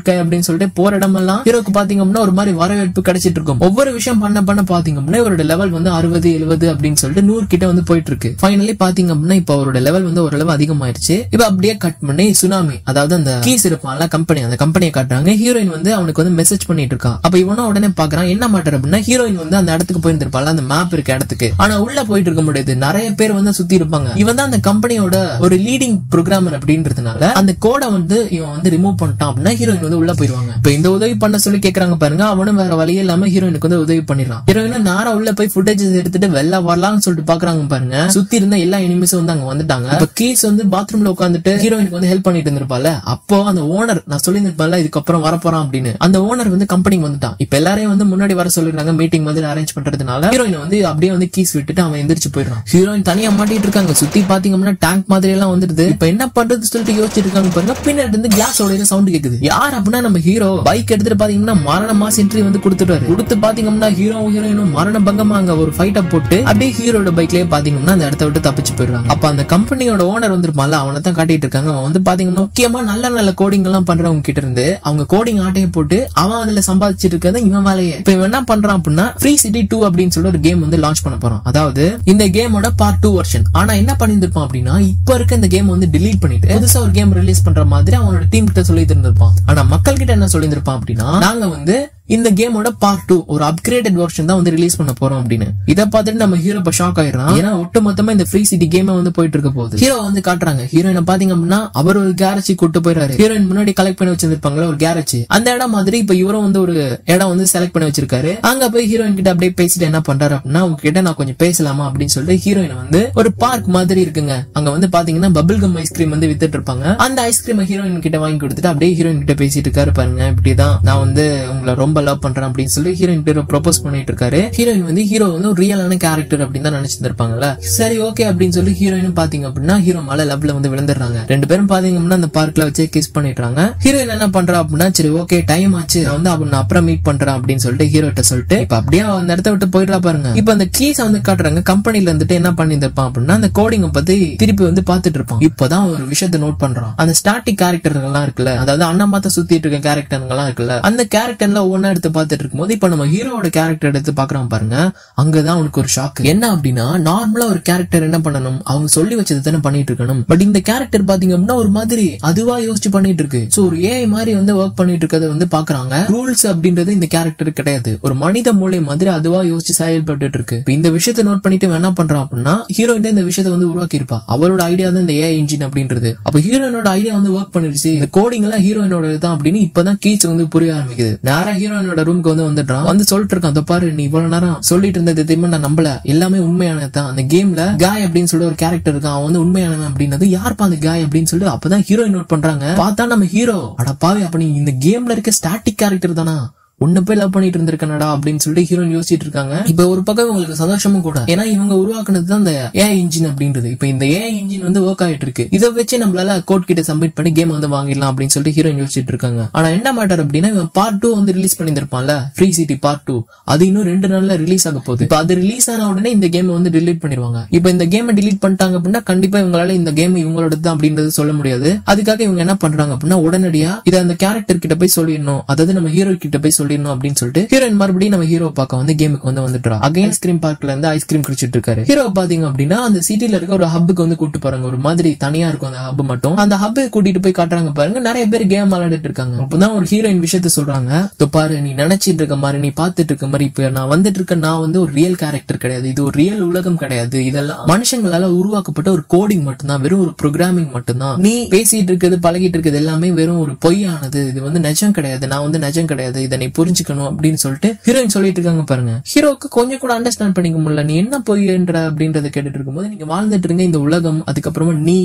காய் அப்படின்னு சொல்லிட்டு போற இடமெல்லாம் ஹீரோக்கு பாத்தீங்க அப்படின்னா ஒரு மாதிரி வரவேற்பு கிடைச்சிட்டு இருக்கும். ஒவ்வொரு விஷயம் பண்ண பாத்தீங்க அப்படின்னா இவரோட லெவல் வந்து 60, 70 அப்படின்னு சொல்லிட்டு 100 கிட்ட வந்து போயிட்டு இருக்கு. ஃபைனலி பாத்தீங்க அப்படின்னா இப்ப அவரோட லெவல் வந்து ஓரளவு அதிகமாயிருச்சு. இப்ப அப்படியே கட் பண்ணி சுனாமி, அதாவது அந்த கீஸ் இருப்பான்ல கம்பெனி, அந்த கம்பெனியை காட்டுறாங்க. ஹீரோயின் வந்து அவனுக்கு வந்து மெசேஜ் பண்ணிட்டு இருக்கா. அப்ப இவனும் உடனே பாக்குறான் என்ன மாட்டர் அப்படின்னா, ஹீரோயின் வந்து அந்த இடத்துக்கு போயிருந்திருப்பாள், அந்த மேப் இருக்க இடத்துக்கு. ஆனா உள்ள போயிட்டு இருக்க முடியாது, நிறைய பேர் வந்து சுத்தி இருப்பாங்க. இவன் தான் அந்த கம்பெனியோட ஒரு லீடிங் ப்ரோக்ராமர் அப்படின்றதுனால அந்த கோடை வந்து இவன் வந்து ரிமூவ் பண்ணிட்டான் அப்படின்னா ஹீரோயின் வந்து உள்ள போயிருவாங்க. இப்ப இந்த உதவி பண்ண சொல்லி கேக்குறாங்க பாருங்க. அவனும் வேற வழியே இல்லாம ஹீரோயினுக்கு வந்து உதவி பண்ணிடலாம். ஹீரோயின் நேரா உள்ள போய் ஃபுட்டேஜஸ் எடுத்துட்டு வெளில வரலாம்னு சொல்லிட்டு பாக்குறாங்க பாருங்க. சுத்தி இருந்த எல்லா எனிமீஸும் வந்து அங்க வந்துட்டாங்க. இப்ப கீஸ் வந்து பாத்ரூம்ல உட்காந்துட்டு ஹீரோயினுக்கு வந்து ஹெல்ப் பண்ணிட்டு இருந்திருப்பால. அப்போ அந்த ஓனர் நான் சொல்லியிருந்திருப்பால இதுக்கப்புறம் வரப்போறான் அப்படின்னு, அந்த ஓனர் வந்து கம்பெனிக்கு வந்துட்டான். இப்ப எல்லாரையும் வந்து முன்னாடி வர சொல்லிருக்காங்க மீட்டிங் மாதிரி அரேஞ்ச் பண்றதுனால. ஹீரோயின் வந்து அப்படியே வந்து கீஸ் விட்டுட்டு அவன் எந்திரிச்சு போயிடுறான். ஹீரோயின் தனியா மாட்டிட்டு இருக்காங்க. சுத்தி பாத்தீங்கன்னா டேங்க் மாதிரி எல்லாம் வந்துருது. இப்ப என்ன பண்றது சொல்லிட்டு யோசிச்சுட்டு இருக்காங்க பாருங்க. பின்னாடி இருந்து கிளாஸ் உடையிற சவுண்ட் கேக்குது. யார் அப்படின்னா நம்ம ஹீரோ பைக் எடுத்துட்டு பாத்தீங்கன்னா மரண மாஸ் என்ட்ரி வந்து கொடுத்துட்டாரு. கொடுத்து பாத்தீங்கன்னா ஹீரோயினும் மரண பங்கமா அங்க ஒரு ஃபைட்ட போட்டு அப்படியே ஹீரோட பைக்லயே பாத்தீங்கன்னா அந்த இடத்த விட்டு தப்பிச்சு போயிடுறாங்க. அப்ப அந்த கம்பெனியோட ஓனர் வந்திருப்பான்ல, அவனை தான் காட்டிட்டு இருக்காங்க. அவன் வந்து பாத்தீங்கன்னா முக்கியமா நல்ல கோடிங் எல்லாம் பண்றவங்க கிட்ட இருந்து அவங்க கோடிங் ஆட்டையை போட்டு அவன் அதுல சம்பாதிச்சிட்டு இருக்கிறது இவன் வேலையே. இப்ப இவன் என்ன பண்றான் அப்படின்னா ஃப்ரீ சிட்டி 2 அப்படின்னு சொல்லிட்டு ஒரு கேம் வந்து லான்ச் பண்ண போறான். அதாவது இந்த கேமோட பார்ட் 2 வெர்ஷன். ஆனா என்ன பண்ணிருப்பான் அப்படின்னா இப்ப இருக்க இந்த கேம் வந்து டிலீட் பண்ணிட்டு புதுசா ஒரு கேம் ரிலீஸ் பண்ற மாதிரி அவனோட டீம் கிட்ட சொல்லிட்டு இருந்திருப்பான். ஆனா மக்கள் கிட்ட என்ன சொல்லியிருப்பான் அப்படின்னா, நாங்க வந்து இந்த கேமோட பார்ட் 2 ஒரு அப்கிரேடட் வெர்ஷன் தான் வந்து ரிலீஸ் பண்ண போறோம் அப்படின்னு. இத பார்த்துட்டு நம்ம ஹீரோ இப்ப ஷாக் ஆயிடுறான். ஏன்னா ஒட்டுமொத்தமா இந்த ஃப்ரீ சிட்டி கேம் வந்து போயிட்டு இருக்க போகுது. ஹீரோ வந்து காட்டுறாங்க. ஹீரோயினை பாத்தீங்க அப்படின்னா அவர் ஒரு கேரேஜ் கூட்டு போயிறாரு. ஹீரோயின் முன்னாடி கலெக்ட் பண்ணி வச்சிருப்பாங்களா ஒரு கேரேஜ், அந்த இடம் மாதிரி இப்ப இவரும் வந்து ஒரு இடம் வந்து செலக்ட் பண்ணி வச்சிருக்காரு. அங்க போய் ஹீரோயின் கிட்ட அப்படியே பேசிட்டு என்ன பண்றாரு அப்படின்னா, உங்ககிட்ட நான் கொஞ்சம் பேசலாமா அப்படின்னு சொல்லிட்டு ஹீரோயின் வந்து ஒரு பார்க் மாதிரி இருக்குங்க, அங்க வந்து பாத்தீங்கன்னா பபிள் கம் ஐஸ்கிரீம் வந்து வித்துட்டு இருப்பாங்க. அந்த ஐஸ்கிரீம் ஹீரோயின் கிட்ட வாங்கி கொடுத்துட்டு அப்படியே ஹீரோயின் கிட்ட பேசிட்டு இருக்காரு பாருங்க. இப்படிதான் நான் வந்து உங்களை ரொம்ப ரொம்ப லவ் பண்றேன் அப்படின்னு சொல்லி ஹீரோயின் பேர் ப்ரொபோஸ் பண்ணிட்டு இருக்காரு. ஹீரோயின் வந்து ஹீரோ வந்து ஒரு ரியலான கேரக்டர் அப்படின்னு தான் நினைச்சிட்டு இருப்பாங்கல்ல. சரி ஓகே அப்படின்னு சொல்லி ஹீரோயினும் பாத்தீங்க அப்படின்னா ஹீரோ மேல லவ்ல வந்து விழுந்துடுறாங்க. ரெண்டு பேரும் பாத்தீங்க அப்படின்னா அந்த பார்க்ல வச்சு கிஸ் பண்ணிடுறாங்க. ஹீரோயின் என்ன பண்றா அப்படின்னா சரி ஓகே டைம் ஆச்சு வந்து அவன் அப்புறம் மீட் பண்றான் அப்படின்னு சொல்லிட்டு ஹீரோட்ட சொல்லிட்டு இப்ப அப்படியே அந்த இடத்த விட்டு போயிடா பாருங்க. இப்ப அந்த கீஸ் வந்து காட்டுறாங்க. கம்பெனில இருந்துட்டு என்ன பண்ணிருப்பான் அப்படின்னா அந்த கோடிங்க பத்தி திருப்பி வந்து பாத்துட்டு இருப்பான். இப்பதான் ஒரு விஷயத்தை நோட் பண்றான். அந்த ஸ்டாட்டிக் கேரக்டர்கள் எல்லாம் இருக்குல்ல, அதாவது அண்ணா மாத்த சுத்திட்டு இருக்க கேரக்டர்கள் எல்லாம் இருக்குல்ல, அந்த கேரக்டர்ல ஒவ்வொன்னா எடுத்து பாத்துட்டு இருக்கும்போது இப்ப நம்ம ஹீரோட கேரக்டர் எடுத்து பாக்குறான் பாருங்க. அங்கதான் அவனுக்கு ஒரு ஷாக். என்ன அப்படின்னா நார்மலா ஒரு கேரக்டர் என்ன பண்ணணும், அவங்க சொல்லி வச்சது தானே பண்ணிட்டு இருக்கணும். பட் இந்த கேரக்டர் பாத்தீங்க அப்படின்னா ஒரு மாதிரி அதுவா யோசிச்சு பண்ணிட்டு இருக்கு. சோ ஒரு ஏஐ மாதிரி வந்து ஒர்க் பண்ணிட்டு இருக்கதை வந்து பாக்குறாங்க. ரூல்ஸ் அப்படின்றது இந்த கேரக்டர் கிடையாது, ஒரு மனித மூளை மாதிரி அதுவா யோசிச்சு செயல்பட்டு இருக்கு. இந்த விஷயத்தை நோட் பண்ணிட்டு என்ன பண்றான் அப்படின்னா ஹீரோயின் இந்த விஷயத்தை வந்து உருவாக்கி இருப்பா. அவரோட ஐடியா தான் இந்த ஏஐ இன்ஜின் அப்படின்றது. அப்ப ஹீரோயினோட ஐடியா வந்து ஒர்க் பண்ணிருச்சு. இந்த கோடிங் எல்லாம் ஹீரோயினோட தான் அப்படின்னு இப்பதான் கீஸ் வந்து புரிய ஆரம்பிக்குது. நேரா ஹீரோயினோட ரூமுக்கு வந்து வந்துடுறான். வந்து சொல்லிட்டு இருக்கான், அந்த பாரு நீ இவ்வளவு நேரம் சொல்லிட்டு இருந்தது எதுவுமே நான் நம்பல, எல்லாமே உண்மையானதான். அந்த கேம்ல காய் அப்படின்னு சொல்லி ஒரு கேரக்டர் இருக்கான், அவன் வந்து உண்மையானவன் அப்படின்னது யாருப்பா அந்த காய் அப்படின்னு சொல்லி அப்பதான் ஹீரோயின் நோட் பண்றாங்க. பார்த்தா நம்ம ஹீரோ அடப்பாவே அப்ப நீ இந்த கேம்ல இருக்க ஸ்டாட்டிக் கேரக்டர் தானா, உன்ன போய் லவ் பண்ணிட்டு இருந்திருக்கனடா அப்படின்னு சொல்லிட்டு ஹீரோயின் யோசிச்சுட்டு இருக்காங்க. இப்ப ஒரு பக்கம் உங்களுக்கு சந்தோஷமும் கூட, ஏன்னா இவங்க உருவாக்குனது தான் இந்த ஏஐ இன்ஜின் அப்படின்றது. இப்ப இந்த ஏஐ இன்ஜின் வந்து ஒர்க் ஆயிட்டு இருக்கு. இதை வச்சு நம்மளால கோட் கிட்ட சப்மிட் பண்ணி கேம் வந்து வாங்கிடலாம் அப்படின்னு சொல்லிட்டு ஹீரோயின் யோசிச்சுட்டு இருக்காங்க. ஆனா என்ன மேட்டர் அப்படின்னா இவன் பார்ட் 2 வந்து ரிலீஸ் பண்ணிருப்பான்ல, ஃப்ரீ சிட்டி பார்ட் 2, அது இன்னும் 2 நாள்ல ரிலீஸ் ஆக போகுது. இப்ப அது ரிலீஸ் ஆன உடனே இந்த கேம் வந்து டிலீட் பண்ணிடுவாங்க. இப்ப இந்த கேம் டிலீட் பண்ணிட்டாங்க அப்படின்னா கண்டிப்பா இவங்களால இந்த கேம் இவங்களோட தான் அப்படின்றது சொல்ல முடியாது. அதுக்காக இவங்க என்ன பண்றாங்க அப்படின்னா உடனடியா இதை அந்த கேரக்டர் கிட்ட போய் சொல்லிடணும், அதாவது நம்ம ஹீரோ கிட்ட போய் சொல்லிடணும் அப்படின்னு சொல்லிட்டு ஹீரோயின் மறுபடியும் நம்ம ஹீரோ பார்க்க வந்து கேமுக்கு வந்து வந்துடுறா. அகைன் ஐஸ்கிரீம் பார்க்ல இருந்து ஐஸ்கிரீம் குடிச்சிட்டு இருக்காரு. ஹீரோ பாத்தீங்க அப்படின்னா அந்த சிட்டில இருக்க ஒரு ஹப்புக்கு வந்து கூட்டு போறாங்க. ஒரு மாதிரி தனியா இருக்கும் அந்த ஹப் மட்டும். அந்த ஹப் கூட்டிட்டு போய் காட்டுறாங்க பாருங்க. நிறைய பேர் கேம் விளையாடிட்டு இருக்காங்க. அப்பதான் ஒரு ஹீரோயின் விஷயத்த சொல்றாங்க, பாரு நீ நினைச்சிட்டு இருக்க மாதிரி, நீ பாத்துட்டு இருக்க மாதிரி இப்ப நான் வந்துட்டு இருக்க, நான் வந்து ஒரு ரியல் கேரக்டர் கிடையாது, இது ஒரு ரியல் உலகம் கிடையாது, இதெல்லாம் மனுஷங்களால உருவாக்கப்பட்ட ஒரு கோடிங் மட்டும்தான், வெறும் ஒரு ப்ரோக்ராமிங் மட்டும்தான். நீ பேசிட்டு இருக்கிறது பழகிட்டு இருக்கிறது எல்லாமே வெறும் ஒரு பொய்யானது, இது வந்து நிஜம் கிடையாது, நான் வந்து நிஜம் கிடையாது, இதை நீ புரிஞ்சுக்கணும் அப்படின்னு சொல்லிட்டு ஹீரோயின் சொல்லிட்டு இருக்காங்க பாருங்க. ஹீரோக்கு கொஞ்சம் கூட அண்டர்ஸ்டாண்ட் பண்ணிக்க முடியல. நீ என்ன பொய்ன்ற அப்படின்றத கேட்டுட்டு இருக்கும்போது நீங்க வாழ்ந்துட்டு இருங்க இந்த உலகம், அதுக்கப்புறமா நீ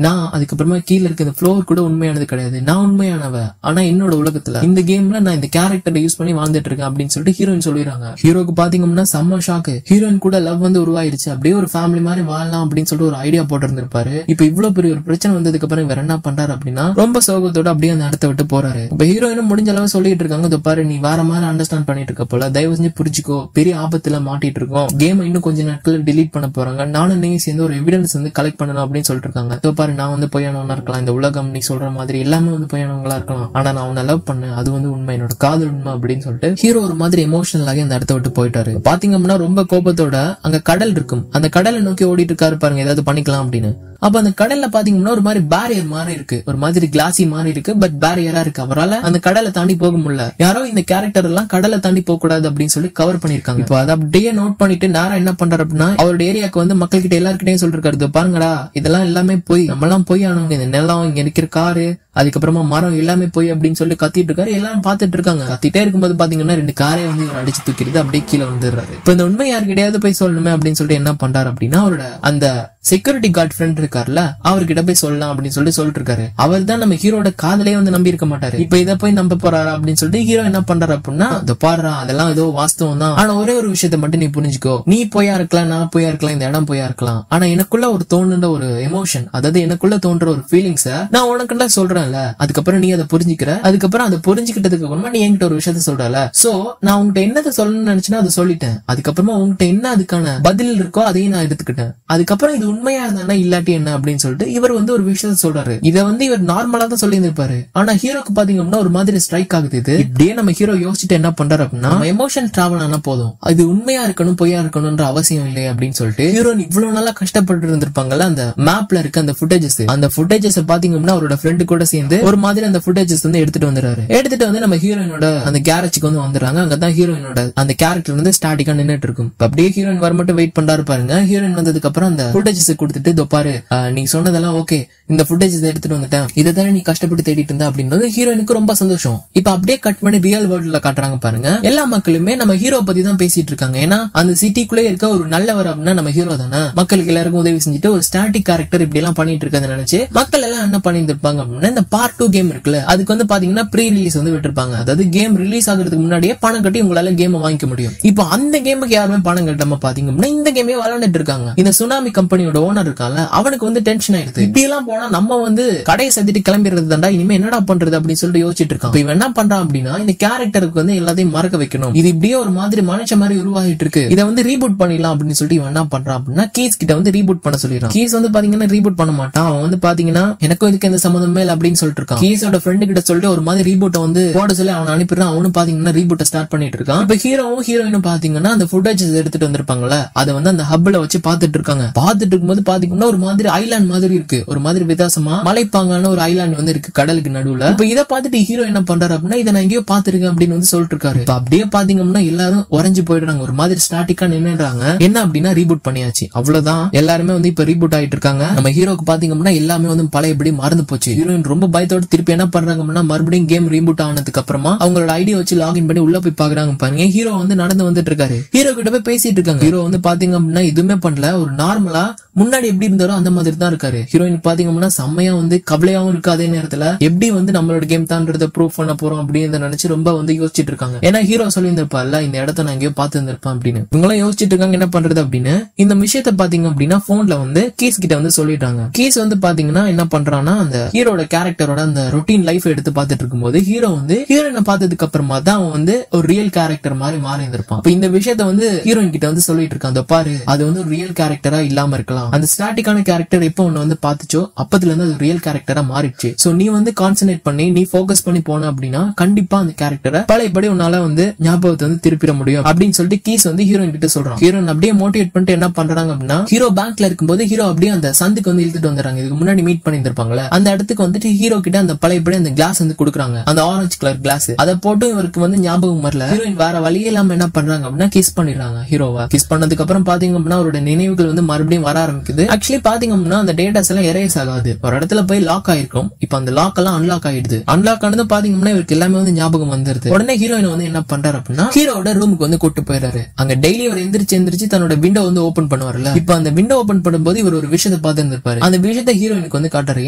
நான், அதுக்கப்புறமா கீழே இருக்க இந்த ஃப்ளோர் கூட உண்மையானது கிடையாது, நான் உண்மையானவ, ஆனா என்னோட உலகத்துல இந்த கேம்ல நான் இந்த கேரக்டரை யூஸ் பண்ணி வாழ்ந்துட்டு இருக்கேன் அப்படின்னு சொல்லிட்டு ஹீரோயின் சொல்லிடுறாங்க. ஹீரோக்கு பாத்தீங்கன்னா செம்ம ஷாக்கு. ஹீரோயின் கூட லவ் வந்து உருவாயிருச்சு, அப்படியே ஒரு ஃபேமிலி மாதிரி வாழலாம் அப்படின்னு சொல்லிட்டு ஒரு ஐடியா போட்டு இருந்திருப்பாரு. இப்ப இவ்வளவு பெரிய ஒரு பிரச்சனை வந்ததுக்கு அப்புறம் வேற என்ன பண்றாரு அப்படின்னா ரொம்ப சோகத்தோட அப்படியே அந்த இடத்த விட்டு போறாரு. இப்ப ஹீரோயினும் முடிஞ்ச அளவு சொல்லிட்டு இருக்காங்க, இந்த பாரு நீ வேற மாதிரி அண்டர்ஸ்டாண்ட் பண்ணிட்டு இருக்க போல, தயவு செஞ்சு புரிஞ்சுக்கோ, பெரிய ஆபத்துல மாட்டிட்டு இருக்கோம், கேம் இன்னும் கொஞ்ச நாட்கள் டிலீட் பண்ண போறாங்க, நானும் நீங்க சேர்ந்து ஒரு எவிடன்ஸ் வந்து கலெக்ட் பண்ணணும் அப்படின்னு சொல்லிட்டு இருக்காங்க. பாரு நான் வந்து பொய்யானவனா இருக்கலாம், இந்த உலகம் நீ சொல்ற மாதிரி எல்லாமே வந்து பொய்யானவங்களா இருக்கலாம், ஆனா நான் உன்னை லவ் பண்ணேன், அது வந்து உண்மை, என்னோட காதல் உண்மை அப்படின்னு சொல்லிட்டு ஹீரோ ஒரு மாதிரி எமோஷனல் ஆகி அந்த இடத்த விட்டு போயிட்டாரு. பாத்தீங்க அப்படின்னா ரொம்ப கோபத்தோட அங்க கடல் இருக்கும், அந்த கடலை நோக்கி ஓடிட்டு இருக்காரு பாருங்க, ஏதாவது பண்ணிக்கலாம் அப்படின்னு. அப்ப அந்த கடல்ல பாத்தீங்கன்னா ஒரு மாதிரி பேரியர் மாதிரி இருக்கு, ஒரு மாதிரி கிளாசி மாதிரி இருக்கு, பட் பேரியரா இருக்கு. அவரால் அந்த கடலை தாண்டி போக முடியல. யாரோ இந்த கேரக்டர் எல்லாம் கடலை தாண்டி போக கூடாது அப்படின்னு சொல்லி கவர் பண்ணிருக்காங்க. இப்போ அதை அப்படியே நோட் பண்ணிட்டு நேரா என்ன பண்றாரு அப்படின்னா அவரோட ஏரியாவுக்கு வந்து மக்கள் கிட்ட எல்லாருக்கிட்டையும் சொல்லிருக்காரு, பாருங்கடா இதெல்லாம் எல்லாமே போய், நம்ம எல்லாம் போய் ஆனவங்க, இந்த நிலம், இங்க இருக்கிற காரு, அதுக்கப்புறமா மரம் எல்லாமே போய் அப்படின்னு சொல்லி கத்திட்டு இருக்காரு. எல்லாரும் பாத்துட்டு இருக்காங்க. கத்திட்டே இருக்கும்போது பாத்தீங்கன்னா 2 காரே வந்து அடிச்சு தூக்கிடுது, அப்படியே கீழே வந்துடுறாரு. இப்ப இந்த உண்மை யாருக்கிட்டையாவது போய் சொல்லணுமே அப்படின்னு சொல்லிட்டு என்ன பண்றாரு அப்படின்னா அவரோட அந்த செக்யூரிட்டி கார்டு ஃப்ரெண்ட் இருக்காருல்ல, அவர்கிட்ட போய் சொல்லலாம் அப்படின்னு சொல்லிட்டு இருக்காரு. அவர் தான் நம்ம ஹீரோட காதலே வந்து நம்பி இருக்க மாட்டாரு. இப்ப இதை போய் நம்ப போறாரு அப்படின்னு சொல்லிட்டு ஹீரோ என்ன பண்றாரு அப்படின்னா இந்த பாடுறா அதெல்லாம் ஏதோ வாஸ்தவம் தான், ஆனா ஒரே ஒரு விஷயத்த மட்டும் நீ புரிஞ்சுக்கோ, நீ போயா இருக்கலாம், நான் போயா இருக்கலாம், இந்த இடம் போயா இருக்கலாம், ஆனா எனக்குள்ள ஒரு தோணுன்ற ஒரு எமோஷன், அதாவது எனக்குள்ள தோன்ற ஒரு ஃபீலிங்ஸ நான் உனக்குள்ள சொல்றேன்ல, அதுக்கப்புறம் நீ அதை புரிஞ்சுக்கிற, அதுக்கப்புறம் அதை புரிஞ்சுக்கிட்டதுக்கு அப்புறமா நீ என்கிட்ட ஒரு விஷயத்த சொல்றல, சோ நான் உங்ககிட்ட என்னதை சொல்லணும்னு நினைச்சுன்னா அதை சொல்லிட்டேன், அதுக்கப்புறமா உங்ககிட்ட என்ன அதுக்கான பதில் இருக்கோ அதையும் நான் எடுத்துக்கிட்டேன், அதுக்கப்புறம் இது உண்மையா இருந்தா இல்லாட்டி என்ன அப்படின்னு சொல்லிட்டு இவர் வந்து ஒரு விஷயத்த சொல்றாரு. இதை வந்து இவர் நார்மலா தான் சொல்லி இருப்பாரு. ஆனா ஹீரோக்கு பாத்தீங்க அப்படின்னா ஒரு மாதிரி ஸ்ட்ரைக் ஆகுது. இது இப்படியே நம்ம ஹீரோ யோசிச்சுட்டு என்ன பண்றாரு அப்படின்னா எமோஷன் டிராவல் ஆனா போதும், அது உண்மையா இருக்கணும் பொய்யா இருக்கணும்ன்ற அவசியம் இல்லை அப்படின்னு சொல்லிட்டு ஹீரோ இவ்வளவு நாளா கஷ்டப்பட்டு இருந்திருப்பாங்கல்ல, அந்த மேப்ல இருக்க அந்த ஃபுட்டேஜஸ், அந்த ஃபுட்டேஜஸ் பாத்தீங்க அப்படின்னா அவரோட ஃப்ரெண்டு கூட சேர்ந்து ஒரு மாதிரி அந்த ஃபுட்டேஜஸ் வந்து எடுத்துட்டு வந்துறாரு. எடுத்துட்டு வந்து நம்ம ஹீரோயினோட அந்த கேரேஜுக்கு வந்து வந்துடுறாங்க. அங்கதான் ஹீரோயினோட அந்த கேரக்டர் வந்து ஸ்டாட்டிக்கா நின்னுட்டு இருக்கும். அப்படியே ஹீரோயின் வர மட்டும் வெயிட் பண்றாரு பாருங்க. ஹீரோயின் வந்ததுக்கு அப்புறம் அந்த ஃபுட்டேஜஸ் கொடுத்துட்டு பாரு நீ சொன்னதெல்லாம் ஓகே, இந்த ஃபுட்டேஜ் எடுத்துட்டு வந்துட்டேன், இதை தானே நீ கஷ்டப்பட்டு தேடிட்டு இருந்த அப்படின்றது ஹீரோயினுக்கு ரொம்ப சந்தோஷம். இப்ப அப்படியே கட் பண்ணி ரியல் வேர்ல்ட்ல காட்டுறாங்க பாருங்க. எல்லா மக்களுமே நம்ம ஹீரோ பத்தி தான் பேசிட்டு இருக்காங்க. ஏன்னா அந்த சிட்டிக்குள்ளே இருக்க ஒரு நல்லவர் அப்படின்னா நம்ம ஹீரோ தானே. மக்களுக்கு எல்லாருக்கும் உதவி செஞ்சுட்டு ஒரு ஸ்டாட்டிக் கேரக்டர் இப்படி எல்லாம் பண்ணிட்டு இருக்கதை நினைச்சு மக்கள் எல்லாம் என்ன பண்ணிட்டு இருப்பாங்க அப்படின்னா அந்த பார்ட் 2 கேம் இருக்குல்ல, அதுக்கு வந்து பாத்தீங்கன்னா ப்ரீ ரிலீஸ் வந்து விட்டுருப்பாங்க. அதாவது கேம் ரிலீஸ் ஆகிறதுக்கு முன்னாடியே பணம் கட்டி உங்களால கேம் வாங்கிக்க முடியும். இப்போ அந்த கேமுக்கு யாருமே பணம் கட்டாம பாத்தீங்க அப்படின்னா இந்த கேமே விளையாண்டுட்டு இருக்காங்க. இந்த சுனாமி கம்பெனியோட ஓனர் இருக்கால, அவனுக்கு வந்து டென்ஷன் ஆயிடுது. இப்படி எல்லாம் போனா நம்ம வந்து கடையை சத்திட்டு கிளம்பிடுறது தாண்டா, இனிமே என்னடா பண்றது அப்படின்னு சொல்லிட்டு யோசிச்சுட்டு இருக்கான். இவன் என்ன பண்றான் அப்படின்னா இந்த கேரக்டருக்கு வந்து எல்லாத்தையும் மறக்க வைக்கணும். இது இப்படியே ஒரு மாதிரி மனுஷ மாதிரி உருவாகிட்டு இருக்கு, இதை வந்து ரீபூட் பண்ணிடலாம் அப்படின்னு சொல்லிட்டு இவன் என்ன பண்றான் அப்படின்னா கீஸ் கிட்ட வந்து ரீபூட் பண்ண சொல்லிடுறான். கீஸ் வந்து பாத்தீங்கன்னா ரீபூட் பண்ண மாட்டான். அவன் வந்து பாத்தீங்கன்னா எனக்கும் இதுக்கு எந்த சம்பந்தமே இல்லை அப்படின்னு சொல்லிட்டு இருக்கான். கீஸோட ஃப்ரெண்டு கிட்ட சொல்லிட்டு ஒரு மாதிரி ரீபூட்டை வந்து போட சொல்லி அவன் அனுப்பிடுறான். அவனும் பாத்தீங்கன்னா ரீபூட்டை ஸ்டார்ட் பண்ணிட்டு இருக்கான். இப்ப ஹீரோவும் ஹீரோயினும் பாத்தீங்கன்னா அந்த ஃபுட்டேஜஸ் எடுத்துட்டு வந்திருப்பாங்கல்ல, அதை வந்து அந்த ஹப்ல வச்சு பாத்துட்டு இருக்காங்க. பாத்துட்டு இருக்கும்போது பாத்தீங்கன்னா ஒரு மாதிரி ஐலாண்ட் மாதிரி இருக்கு, ஒரு மாதிரி வித்தியாசமா மலைப்பாங்கான ஒரு ஐலாண்ட் வந்து இருக்கு கடலுக்கு நடுவுல. இப்ப இதை பார்த்துட்டு ஹீரோ என்ன பண்றாரு அப்படின்னா இதை நான் எங்கேயோ பாத்துருக்கேன் அப்படின்னு வந்து சொல்லிட்டு இருக்காரு. இப்ப அப்படியே பாத்தீங்கன்னா எல்லாரும் உறைஞ்சு போயிடுறாங்க, ஒரு மாதிரி ஸ்டாட்டிக்கா நின்னுறாங்க. என்ன அப்படின்னா ரீபூட் பண்ணியாச்சு, அவ்வளவுதான். எல்லாருமே வந்து இப்ப ரீபூட் ஆயிட்டு இருக்காங்க. நம்ம ஹீரோக்கு பாத்தீங்கன்னா எல்லாமே வந்து பழையபடி மறந்து போச்சு. ஹீரோயின் ரொம்ப பயத்தோட திருப்பி என்ன பண்றாங்க அப்படின்னா மறுபடியும் கேம் ரீபூட் ஆனதுக்கு அப்புறமா அவங்களோட ஐடியா வச்சு லாகின் பண்ணி உள்ள போய் பாக்குறாங்க. பாருங்க ஹீரோ வந்து நடந்து வந்துட்டு இருக்காரு. ஹீரோ கிட்ட போய் பேசிட்டு இருக்காங்க. ஹீரோ வந்து பாத்தீங்க அப்படின்னா எதுவுமே பண்ணல, ஒரு நார்மலா முன்னாடி எப்படி இருந்தாரோ அந்த மாதிரி தான் இருக்காரு. ஹீரோயின் பாத்தீங்க அப்படின்னா செம்மையா வந்து கவலையாவும் இருக்கு. அதே நேரத்துல எப்படி வந்து நம்மளோட கேம் தான்றத ப்ரூவ் பண்ண போறோம் அப்படின்னு நினைச்சு ரொம்ப வந்து யோசிச்சுட்டு இருக்காங்க. ஏன்னா ஹீரோ சொல்லியிருந்திருப்பார்ல இந்த இடத்த நான் எங்கேயோ பார்த்து இருந்திருப்பேன் அப்படின்னு. இவங்களாம் யோசிச்சுட்டு இருக்காங்க என்ன பண்றது அப்படின்னு. இந்த விஷயத்த பாத்தீங்க அப்படின்னா போன்ல வந்து கீஸ் கிட்ட வந்து சொல்லிட்டாங்க. கீஸ் வந்து பாத்தீங்கன்னா என்ன பண்றான்னா அந்த ஹீரோட கேரக்டரோட அந்த ரொட்டீன் லைஃப் எடுத்து பார்த்துட்டு இருக்கும்போது ஹீரோ வந்து ஹீரோயினை பார்த்ததுக்கு அப்புறமா தான் அவன் வந்து ஒரு ரியல் கேரக்டர் மாதிரி மாறி இருந்திருப்பான். இந்த விஷயத்த வந்து ஹீரோயின் கிட்ட வந்து சொல்லிட்டு இருக்கான். அந்த பாரு அது வந்து ஒரு ரியல் கேரக்டரா இல்லாம இருக்கலாம், அந்த ஸ்டாட்டிக்கான கேரக்டர் எப்ப ஒன்னு வந்து பாத்துச்சோ அப்பத்துல இருந்து அது ரியல் கேரக்டரா மாறிடுச்சு. சோ நீ வந்து கான்சென்ட்ரேட் பண்ணி நீ போக்கஸ் பண்ணி போன அப்படின்னா கண்டிப்பா அந்த கேரக்டரை பழையபடி உன்னால வந்து ஞாபகத்தை வந்து திருப்பிட முடியும் அப்படின்னு சொல்லிட்டு கீஸ் வந்து ஹீரோயின் கிட்ட சொல்றான். ஹீரோயின் அப்படியே மோட்டிவேட் பண்ணிட்டு என்ன பண்றாங்க அப்படின்னா ஹீரோ பேங்க்ல இருக்கும்போது ஹீரோ அப்படியே அந்த சந்துக்கு வந்து இழுத்துட்டு வந்துடுறாங்க. இதுக்கு முன்னாடி மீட் பண்ணிருப்பாங்கல்ல அந்த இடத்துக்கு வந்துட்டு ஹீரோ கிட்ட அந்த பழையபடி அந்த கிளாஸ் வந்து கொடுக்குறாங்க, அந்த ஆரஞ்சு கலர் கிளாஸ். அதை போட்டு இவருக்கு வந்து ஞாபகம் வரல. ஹீரோயின் வேற வழியே இல்லாம என்ன பண்றாங்க அப்படின்னா கிஸ் பண்ணிடுறாங்க ஹீரோவா. கிஸ் பண்ணதுக்கு அப்புறம் பாத்தீங்க அப்படின்னா அவரோட நினைவுகள் வந்து மறுபடியும் வர ஆரம்பிக்குது. ஆக்சுவலி பாத்தீங்க அப்படின்னா அந்த டேட்டாஸ் எல்லாம் எரேஸ் ஆகாது, ஒரு இடத்துல போய் லாக் ஆயிருக்கும். இப்ப அந்த லாக் எல்லாம் அன்லாக் ஆயிடுது. அன்லாக் ஆனது பாத்தீங்கன்னா இவருக்கு எல்லாமே வந்து ஞாபகம் வந்துருது. உடனே ஹீரோயின் வந்து என்ன பண்றாரு அப்படின்னா ஹீரோட ரூமுக்கு வந்து கூட்டு போயிடாரு. அங்க டெய்லி அவர் எந்திரிச்சு தன்னோட விண்டோ வந்து ஓபன் பண்ணுவார்ல, இப்ப அந்த விண்டோ ஓபன் பண்ணும்போது இவர் ஒரு விஷயத்தை பார்த்து இருந்திருப்பாரு. அந்த விஷயத்தை ஹீரோயினுக்கு வந்து காட்டுறாரு.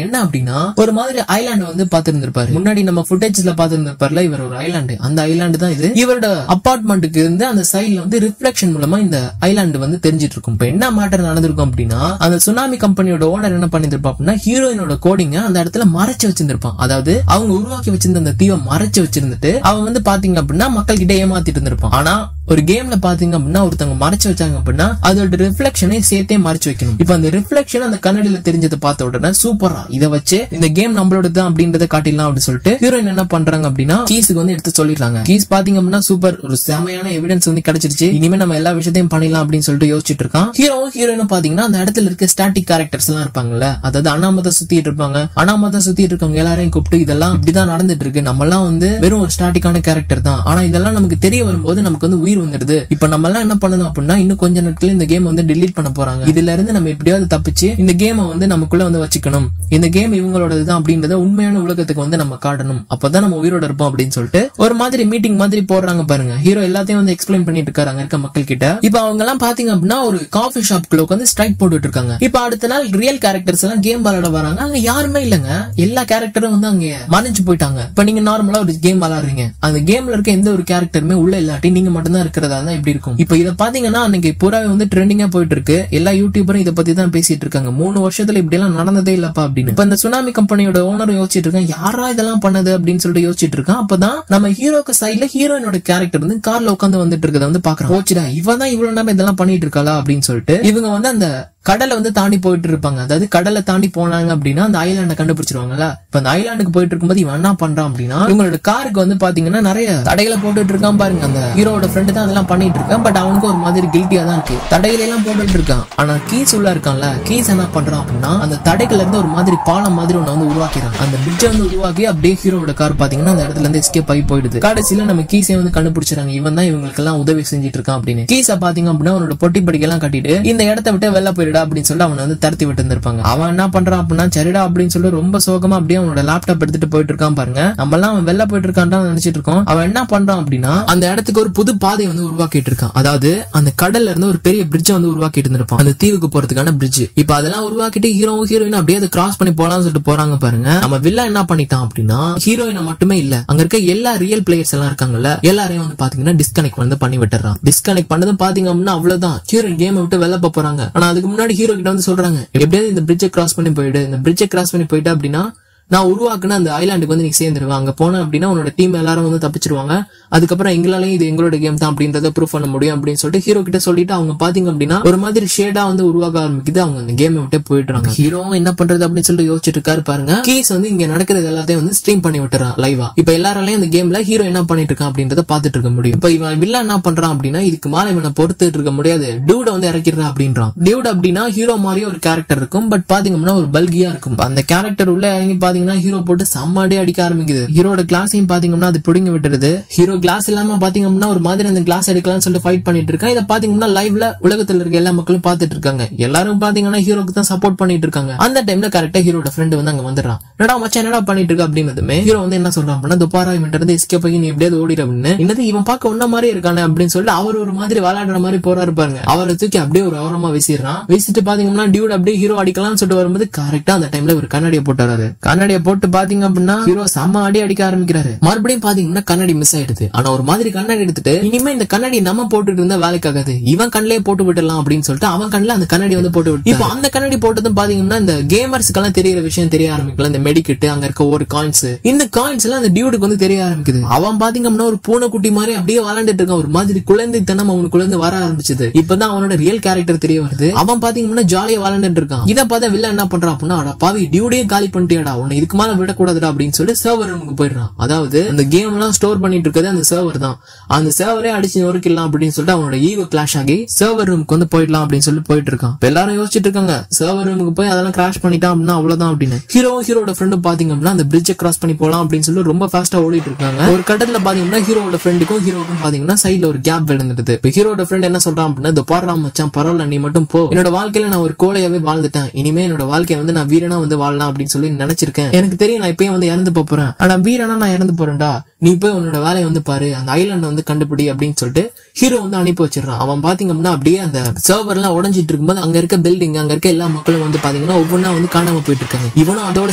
என்ன அப்படின்னா ஒரு மாதிரி ஐலாண்ட் வந்து பாத்துருந்திருப்பாரு. முன்னாடி நம்ம ஃபுட்டேஜ்ல பாத்துருந்திருப்பாருல இவர் ஒரு ஐலாண்டு, அந்த ஐலாண்டு தான் இது. இவரோட அபார்ட்மெண்ட்டுக்கு இருந்து அந்த சைட்ல வந்து ரிஃப்ளெக்ஷன் மூலமா இந்த ஐலாண்டு வந்து தெரிஞ்சிட்டு இருக்கும். இப்ப என்ன மேட்டர் நடந்திருக்கும் அப்படின்னா அந்த சுனாமி கம்பெனியோட ஓனர் என்ன பண்ணிருப்பான் அப்படின்னா ஹீரோயினோட கோடிங்க அந்த இடத்துல மறைச்சு வச்சிருந்திருப்பான். அதாவது அவங்க உருவாக்கி வச்சிருந்த அந்த தீவை மறைச்சு வச்சிருந்துட்டு அவன் வந்து பாத்தீங்க அப்படின்னா மக்கள் கிட்ட ஏமாத்திட்டு இருந்திருப்பான். ஆனா ஒரு கேம்ல பாத்தீங்க அப்படின்னா ஒருத்தவங்க மறைச்சு வச்சாங்க அப்படின்னா அதோட ரிஃப்ளெக்ஷனை சேர்த்தே மறைச்சு வைக்கணும். இப்ப அந்த ரிஃப்ளெக்ஷன் அந்த கண்ணாடியில தெரிஞ்சதை பார்த்த உடனே சூப்பரா இதை வச்சு இந்த கேம் நம்மளோட தான் அப்படின்றத காட்டிடலாம் அப்படின்னு சொல்லிட்டு ஹீரோயின் என்ன பண்றாங்க அப்படின்னா கீஸுக்கு வந்து எடுத்து சொல்லிடுறாங்க. கீஸ் பாத்தீங்க அப்படின்னா சூப்பர், ஒரு செமையான எவிடன்ஸ் வந்து கிடைச்சிருச்சு, இனிமே நம்ம எல்லா விஷயத்தையும் பண்ணிடலாம் அப்படின்னு சொல்லிட்டு யோசிச்சுட்டு இருக்கான். ஹீரோவும் ஹீரோயினும் பாத்தீங்கன்னா அந்த இடத்துல இருக்க ஸ்டாட்டிக் கேரக்டர்ஸ் எல்லாம் இருப்பாங்கல்ல, அதாவது அனாமதா சுத்திட்டு இருப்பாங்க. அனாமதா சுத்திட்டு இருக்கவங்க எல்லாரையும் கூப்பிட்டு இதெல்லாம் இப்படிதான் நடந்துட்டு இருக்கு, நம்ம எல்லாம் வந்து வெறும் ஒரு ஸ்டாட்டிக்கான கேரக்டர் தான், ஆனா இதெல்லாம் நமக்கு தெரிய வரும்போது நமக்கு வந்து உயிர் வந்துடுது. இப்ப நம்ம எல்லாம் என்ன பண்ணணும் அப்படின்னா இன்னும் கொஞ்ச நாட்கள் இந்த கேம் வந்து டிலீட் பண்ண போறாங்க. இதுல இருந்து நம்ம எப்படியாவது தப்பிச்சு இந்த கேமை வந்து நமக்குள்ள வந்து வச்சுக்கணும், இந்த கேம் இவங்களோடதுதான் அப்படின்றத உண்மையான உலகத்துக்கு வந்து நம்ம காட்டணும், அப்பதான் நம்ம உயிரோட இருப்போம் அப்படின்னு சொல்லிட்டு ஒரு மாதிரி மீட்டிங் மாதிரி போடுறாங்க பாருங்க. ஹீரோ எல்லாத்தையும் வந்து எக்ஸ்பிளைன் பண்ணிட்டு இருக்காரு அங்க இருக்க மக்கள் கிட்ட. இப்ப அவங்க எல்லாம் பாத்தீங்க அப்படின்னா ஒரு காஃபி ஷாப்குள்ள வந்து ஸ்ட்ரைக் போட்டுட்டு இருக்காங்க. இப்ப அடுத்த நாள் ரியல் கேரக்டர்ஸ் எல்லாம் கேம் விளையாட வராங்க. அங்க யாருமே இல்லங்க, எல்லா கேரக்டரும் வந்து அங்க மறைஞ்சு போயிட்டாங்க. இப்ப நீங்க நார்மலா ஒரு கேம் விளையாடுறீங்க, அந்த கேம்ல இருக்க எந்த ஒரு கேரக்டருமே உள்ள இல்லாட்டி நீங்க மட்டும் தான் இருக்கிறதா தான் இப்படி இருக்கும். இப்ப இத பாத்தீங்கன்னா அன்னைக்கு பூராவே வந்து ட்ரெண்டிங்கா போயிட்டு இருக்கு, எல்லா யூடியூபரும் இத பத்தி தான் பேசிட்டு இருக்காங்க. 3 வருஷத்துல இப்படி எல்லாம் நடந்ததே இல்லப்பா அப்படின்னு. இப்ப இந்த சுனாமி கம்பெனியோட ஓனர் யோசிச்சுட்டு இருக்கான், யாரா இதெல்லாம் பண்ணது அப்படின்னு சொல்லிட்டு யோசிச்சுட்டு இருக்கான். அப்பதான் நம்ம ஹீரோக்கு சைட்ல ஹீரோயினோட கேரக்டர் வந்து கார்ல உட்காந்து வந்துட்டு இருக்கத வந்து பாக்குறான். போச்சுடா இவன் தான் இவ்வளவு நேரம் இதெல்லாம் பண்ணிட்டு இருக்காளா அப்படின்னு சொல்லிட்டு இவங்க வந்து அந்த கடலை வந்து தாண்டி போயிட்டு இருப்பாங்க. அதாவது கடலை தாண்டி போனாங்க அப்படின்னா அந்த ஐலாண்ட கண்டுபிடிச்சிருவாங்கல்ல. இப்ப அந்த ஐலாண்டுக்கு போயிட்டு இருக்கும்போது இவன் என்ன பண்றான் அப்படின்னா இவங்களோட காருக்கு வந்து பாத்தீங்கன்னா நிறைய தடைகளை போட்டுட்டு இருக்கான் பாருங்க. அந்த ஹீரோட ஃப்ரெண்டு தான் அதெல்லாம் பண்ணிட்டு இருக்கான். பட் அவனுக்கு ஒரு மாதிரி கில்ட்டியா தான் இருக்கு, தடைகளை எல்லாம் போட்டுட்டு இருக்கான். ஆனா கீஸ் உள்ள இருக்கான்ல, கீஸ் என்ன பண்றான் அப்படின்னா அந்த தடைகள்ல இருந்து ஒரு மாதிரி பாலம் மாதிரி ஒண்ணு வந்து உருவாக்கிறான். அந்த பிரிட்ஜை வந்து உருவாக்கி அப்படியே ஹீரோட கார் பாத்தீங்கன்னா அந்த இடத்துல இருந்து எஸ்கேப் ஆகி போயிடுது. கடைசியில நம்ம கீஸை வந்து கண்டுபிடிச்சாங்க, இவன் தான் இவங்களுக்கு எல்லாம் உதவி செஞ்சுட்டு இருக்கான் அப்படின்னு. கீஸை பாத்தீங்க அப்படின்னா அவனோட பொட்டி படிக்கெல்லாம் கட்டிட்டு இந்த இடத்த விட்டு வெளில போயிட்டு போயிடா அப்படின்னு சொல்லி அவனை வந்து தரத்தி விட்டு இருந்திருப்பாங்க. அவன் என்ன பண்றான் அப்படின்னா சரிடா அப்படின்னு சொல்லி ரொம்ப சோகமா அப்படியே அவனோட லேப்டாப் எடுத்துட்டு போயிட்டு இருக்கான் பாருங்க. நம்ம எல்லாம் அவன் வெளில போயிட்டு இருக்கான் நினைச்சிட்டு இருக்கோம். அவன் என்ன பண்றான் அப்படின்னா அந்த இடத்துக்கு ஒரு புது பாதை வந்து உருவாக்கிட்டு இருக்கான். அதாவது அந்த கடல்ல இருந்து ஒரு பெரிய பிரிட்ஜ் வந்து உருவாக்கிட்டு இருந்திருப்பான், அந்த தீவுக்கு போறதுக்கான பிரிட்ஜ். இப்ப அதெல்லாம் உருவாக்கிட்டு ஹீரோயின் அப்படியே அதை கிராஸ் பண்ணி போலாம்னு சொல்லிட்டு போறாங்க பாருங்க. நம்ம வில்லன் என்ன பண்ணிட்டான் அப்படின்னா ஹீரோயினை மட்டுமே இல்ல, அங்க இருக்க எல்லா ரியல் பிளேயர்ஸ் எல்லாம் இருக்காங்கல்ல எல்லாரையும் வந்து பாத்தீங்கன்னா டிஸ்கனெக்ட் வந்து பண்ணி விட்டுறான். டிஸ்கனெக்ட் பண்ணதும் பாத்தீங்க அப்படின்னா அவ்வளவுதான், ஹீரோயின் கேம் விட்டு வெளில போறாங்க. ஆனா அதுக்கு முன்னாடி ஹீரோ கிட்ட வந்து சொல்றாங்க எப்படியாவது இந்த பிரிட்ஜை கிராஸ் பண்ணி போயிடு, இந்த பிரிட்ஜை கிராஸ் பண்ணி போயிட்டு அப்படின்னா நான் உருவாக்குன அந்த ஐலாண்டுக்கு வந்து நீ சேர்ந்துருவேன். அங்க போன அப்படின்னா உன்னோட டீம் எல்லாரும் வந்து தப்பிச்சிருவாங்க. அதுக்கப்புறம் எங்களாலையும் இது எங்களோட கேம் தான் அப்படின்றத ப்ரூவ் பண்ண முடியும் அப்படின்னு சொல்லிட்டு ஹீரோ கிட்ட சொல்லிட்டு அவங்க பாத்தீங்க அப்படின்னா ஒரு மாதிரி ஷேடா வந்து உருவாக ஆரம்பிக்குது. அவங்க அந்த கேமை விட்டு போயிடுறாங்க. ஹீரோவும் என்ன பண்றது அப்படின்னு சொல்லிட்டு யோசிச்சுட்டு இருக்காரு பாருங்க. கீஸ் வந்து இங்க நடக்கிறது எல்லாத்தையும் வந்து ஸ்ட்ரீம் பண்ணி விட்டுறான் லைவா. இப்ப எல்லாராலையும் அந்த கேம்ல ஹீரோ என்ன பண்ணிட்டு இருக்கான் அப்படின்றத பாத்துட்டு இருக்க முடியும். இப்ப இவன் வில்லன் என்ன பண்றான் அப்படின்னா இதுக்கு மேல இவனை பொறுத்துட்டு இருக்க முடியாது, டியூட வந்து இறக்கிடுறா அப்படின்றான். டியூட் அப்படின்னா ஹீரோ மாதிரியே ஒரு கேரக்டர் இருக்கும், பட் பாத்தீங்கன்னா ஒரு பல்கியா இருக்கும். அந்த கேரக்டர் உள்ள இறங்கி பாத்தீங்கன்னா ஹீரோ போட்டு செம்மாடி அடிக்க ஆரம்பிக்குது. ஹீரோட கிளாஸையும் பாத்தீங்கன்னா அது பிடிங்க விட்டுருது. ஹீரோ கிளாஸ் இல்லாம பாத்தீங்கன்னா ஒரு மாதிரி அந்த கிளாஸ் எடுக்கலாம்னு சொல்லிட்டு ஃபைட் பண்ணிட்டு இருக்கான். இதை பாத்தீங்கன்னா லைவ்ல உலகத்துல இருக்க எல்லா மக்களும் பாத்துட்டு இருக்காங்க. எல்லாரும் பாத்தீங்கன்னா ஹீரோக்கு தான் சப்போர்ட் பண்ணிட்டு இருக்காங்க. அந்த டைம்ல கரெக்டா ஹீரோட ஃப்ரெண்ட் வந்து அங்க வந்துடுறான். என்னடா மச்சான் என்னடா பண்ணிட்டு இருக்க அப்படின்னதுமே ஹீரோ வந்து என்ன சொல்றான் அப்படின்னா துப்பாரா இவன் இருந்து எஸ்கேப் ஆகி நீ எப்படியாவது ஓடிடு அப்படின்னு. என்னது இவன் பார்க்க ஒன்ன மாதிரி இருக்கானே அப்படின்னு சொல்லிட்டு அவர் ஒரு மாதிரி விளையாடுற மாதிரி போறாரு பாருங்க. அவரை தூக்கி அப்படியே ஒரு ஓரமா வீசிடுறான். வீசிட்டு பாத்தீங்கன்னா டியூட் அப்படியே ஹீரோ அடிக்கலாம்னு சொல்லிட்டு வரும்போது கரெக்டா அந்த டைம்ல ஒரு கண்ணாடியை போட்டுறாரு. கண்ணாடியை போட்டு பாத்தீங்க அப்படின்னா ஹீரோ செம்ம அடிக்க ஆரம்பிக்கிறாரு. மறுபடியும் பாத்தீங்கன்னா கண்ணாடி மிஸ் ஆயிடுது. ஆனா ஒரு மாதிரி கண்ணாடி எடுத்துட்டு இனிமே இந்த கண்ணாடி நம்ம போட்டுட்டு இருந்தா வேலைக்காகாது, இவன் கண்ணிலே போட்டு விட்டுலாம் அப்படின்னு சொல்லிட்டு அவன் கண்ணில அந்த கண்ணாடி வந்து போட்டு விட்டு இப்போ அந்த கண்ணாடி போட்டதும் பாத்தீங்கன்னா இந்த கேமர்ஸ்க்கெல்லாம் தெரியற விஷயம் தெரிய ஆரம்பிக்கல. இந்த மெடிக்கெட் அங்க இருக்க ஒரு காயின்ஸ், இந்த காயின்ஸ் எல்லாம் அந்த டியூடுக்கு வந்து தெரிய ஆரம்பிக்குது. அவன் பாத்தீங்கன்னா ஒரு பூனைக்குட்டி மாதிரி அப்படியே விளையாண்டுட்டு இருக்கான். ஒரு மாதிரி குழந்தைத்தனம் அவனுக்குள்ள இருந்து வர ஆரம்பிச்சது. இப்பதான் அவனோட ரியல் கேரக்டர் தெரிய வருது. அவன் பாத்தீங்கன்னா ஜாலியா விளையாண்டுட்டு இருக்கான். இதை பார்த்தா வில்ல என்ன பண்றான் அப்படின்னா அட பாவி டியூடே காலி பண்ணிட்டியாடா, உன்னை இதுக்கு மேல விடக்கூடாதுடா அப்படின்னு சொல்லி சர்வர் ரூமுக்கு போயிடுறான். அதாவது அந்த கேம் எல்லாம் ஸ்டோர் பண்ணிட்டு இருக்கிறது அந்த சர்வர் தான். அந்த சர்வரே அடிச்சு நொறுக்கலாம் அப்படின்னு சொல்லிட்டு அவனோட ஈகோ கிளாஷ் ஆகி சர்வர் ரூமுக்கு வந்து போயிடலாம் அப்படின்னு சொல்லி போயிட்டு இருக்கான். எல்லாரும் யோசிச்சுட்டு இருக்காங்க சர்வர் ரூமுக்கு போய் அதெல்லாம் கிராஷ் பண்ணிட்டான் அப்படின்னா அவ்வளவுதான் அப்படின்னு. ஹீரோட ஃப்ரெண்டும் பாத்தீங்க அப்படின்னா அந்த பிரிட்ஜை கிராஸ் பண்ணி போலாம் அப்படின்னு சொல்லி ரொம்ப ஃபாஸ்டா ஓடிட்டு இருக்காங்க. ஒரு கட்டத்துல பாத்தீங்கன்னா ஹீரோட ஃப்ரெண்டுக்கும் ஹீரோக்கும் பாத்தீங்கன்னா சைட்ல ஒரு கேப் விழுந்துடுது. இப்ப ஹீரோட ஃப்ரெண்ட் என்ன சொல்றான் அப்படின்னா இந்த பாடுறா மச்சான் பரவாயில்ல நீ மட்டும் போ, என்னோட வாழ்க்கையில நான் ஒரு கோழையாவே வாழ்ந்துட்டேன், இனிமே என்னோட வாழ்க்கையை வந்து நான் வீரனா வந்து வாழலாம் அப்படின்னு சொல்லி நினைச்சிருக்கேன். எனக்கு தெரியும் நான் இப்பயும் வந்து இறந்து போறேன், ஆனா வீரனா நான் இறந்து போறேன்டா, நீ போய் உன்னோட வேலையை வந்து பாரு, அந்த ஐலாண்ட் வந்து கண்டுபிடி அப்படின்னு சொல்லிட்டு ஹீரோ வந்து அனுப்பி வச்சிடறான். அவன் பாத்தீங்க அப்படின்னா அப்படியே அந்த சர்வர் எல்லாம் உடஞ்சிட்டு இருக்கும்போது அங்க இருக்க பில்டிங் அங்க இருக்க எல்லா மக்களும் வந்து பாத்தீங்கன்னா ஒவ்வொன்னா வந்து காணாம போயிட்டு இருக்காங்க. இவனும் அதோட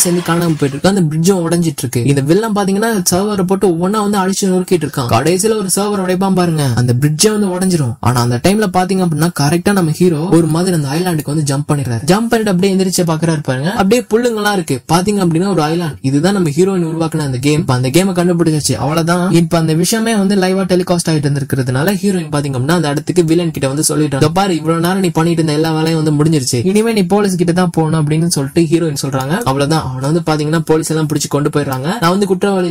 சேர்ந்து காணாம போயிட்டு இருக்கான். அந்த பிரிட்ஜும் உடஞ்சிட்டு இருக்கு. இந்த வில்லன் பாத்தீங்கன்னா சர்வரை போட்டு ஒவ்வொன்னா வந்து அழிச்சு நொறுக்கிட்டு இருக்கான். கடைசியில ஒரு சர்வர் உடைப்பான் பாருங்க, அந்த பிரிட்ஜை வந்து உடஞ்சிரும். ஆனா அந்த டைம்ல பாத்தீங்க அப்படின்னா கரெக்டா நம்ம ஹீரோ ஒரு மாதிரி அந்த ஐலாண்டுக்கு வந்து ஜம்ப் பண்ணிடுறாரு. ஜம்ப் பண்ணிட்டு அப்படியே எந்திரிச்சு பாக்குறாரு பாருங்க, அப்படியே புல்லுங்களா இருக்கு. பாத்தீங்க அப்படின்னா ஒரு ஐலாண்ட், இதுதான் நம்ம ஹீரோயின் உருவாக்குன அந்த கேம். அந்த கேமை கண்டுபிடிச்சாச்சு, அவ்வளவுதான். இப்ப அந்த விஷயமே வந்து லைவா டெலிகாஸ்ட் ஆயிட்டு இருந்திருக்கிறதுனால ஹீரோயின் பாத்தீங்க அப்படின்னா அந்த இடத்துக்கு வில்லன் கிட்ட வந்து சொல்லிட்டு பாரு இவ்வளவு நேரம் நீ பண்ணிட்டு இருந்த எல்லா வேலையும் வந்து முடிஞ்சிருச்சு, இனிமே நீ போலீஸ் கிட்ட தான் போகணும் அப்படின்னு சொல்லிட்டு ஹீரோயின் சொல்றாங்க. அவ்வளவுதான். அவனை வந்து பாத்தீங்கன்னா போலீஸ் எல்லாம் பிடிச்சு கொண்டு போயிடுறாங்க. நான் வந்து குற்றவாளி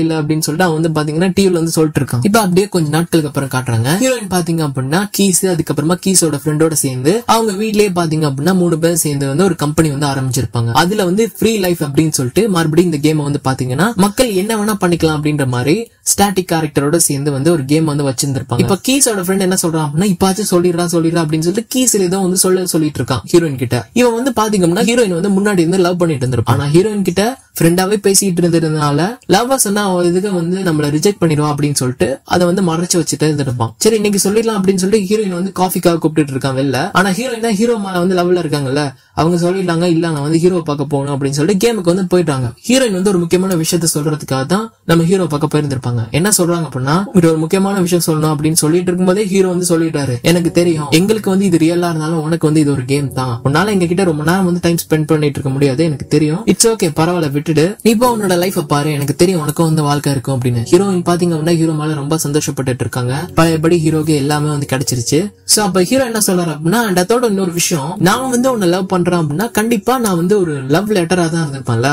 இல்ல அப்படின்னு சொல்லிட்டு அவன் வந்து பாத்தீங்கன்னா டிவில வந்து சொல்லிட்டு இருக்கான். இப்ப அப்படியே கொஞ்சம் நாட்களுக்கு அப்புறம் காட்டுறாங்க ஹீரோயின் பாத்தீங்க அப்படின்னா கீஸ் அதுக்கப்புறமா கீஸோட ஃப்ரெண்டோட சேர்ந்து அவங்க வீட்லயே பாத்தீங்க அப்படின்னா 3 பேர் சேர்ந்து வந்து ஒரு கம்பெனி வந்து ஆரம்பிச்சிருப்பாங்க. அதுல வந்து ஃப்ரீ லைஃப் அப்படின்னு சொல்லிட்டு மறுபடியும் இந்த கேம் வந்து பாத்தீங்கன்னா மக்கள் என்ன வேணா பண்ணிக்கலாம் அப்படின்ற மாதிரி ஸ்டாட்டிக் கேரக்டரோட சேர்ந்து வந்து ஒரு கேம் வந்து வச்சிருந்திருப்பாங்க. இப்ப கீஸோட ஃப்ரெண்ட் என்ன சொல்றான் அப்படின்னா இப்பாச்சும் சொல்லிடுறா அப்படின்னு சொல்லிட்டு கீஸ் ஏதோ வந்து சொல்லிட்டு இருக்கான் ஹீரோயின் கிட்ட. இவன் வந்து பாத்தீங்கன்னா ஹீரோயின் வந்து முன்னாடி இருந்து லவ் பண்ணிட்டு இருந்திருப்பான். ஆனா ஹீரோயின் கிட்ட ஃப்ரெண்டாவே பேசிட்டு இருந்ததுனால லவ்வர்ஸ் சொன்னா இதுக்கு வந்து நம்மள ரிஜெக்ட் பண்ணிடுவான் அப்படின்னு சொல்லிட்டு அதை வந்து மறைச்சு வச்சுட்டு இருந்திருப்பான். சரி இன்னைக்கு சொல்லிடலாம் அப்படின்னு சொல்லிட்டு ஹீரோயின் வந்து காஃபிக்காக கூப்பிட்டு இருக்கான் வெளில. ஆனா ஹீரோயின் தான் ஹீரோ மேல வந்து லவ்ல இருக்காங்கல்ல, அவங்க சொல்லிட்டாங்க இல்ல நான் வந்து ஹீரோ பார்க்க போகணும் அப்படின்னு சொல்லிட்டு கேமுக்கு வந்து போயிட்டாங்க. ஹீரோயின் வந்து ஒரு முக்கியமான விஷயத்த சொல்றதுக்காக தான் நம்ம ஹீரோ பார்க்க போயிருந்திருப்பாங்க. என்ன சொல்றாங்க அப்படின்னா ஒரு முக்கியமான விஷயம் சொல்லணும் அப்படின்னு சொல்லிட்டு இருக்கும்போதே ஹீரோ வந்து சொல்லிட்டாரு, எனக்கு தெரியும் எங்களுக்கு வந்து இது ரியலா இருந்தாலும் உனக்கு வந்து இது ஒரு கேம் தான், உன்னால எங்க கிட்ட ரொம்ப நேரம் வந்து டைம் ஸ்பெண்ட் பண்ணிட்டு இருக்க முடியாது, எனக்கு தெரியும், இட்ஸ் ஓகே பரவாயில்ல விட்டுடு, நீ இப்போ உன்னோட லைஃப் பாரு, எனக்கு தெரியும் உனக்கும் வந்து வாழ்க்கை இருக்கும் அப்படின்னு. ஹீரோயின் பாத்தீங்க அப்படின்னா ஹீரோ மேல ரொம்ப சந்தோஷப்பட்டு இருக்காங்க. பழையபடி ஹீரோக்கு எல்லாமே வந்து கிடைச்சிருச்சு. சோ அப்ப ஹீரோ என்ன சொல்றாரு அப்படின்னா அதோட இன்னொரு விஷயம், நான் வந்து உன்னை லவ் பண்றேன் அப்படின்னா கண்டிப்பா நான் வந்து ஒரு லவ் லெட்டரா தான் இருந்திருப்பேன்ல,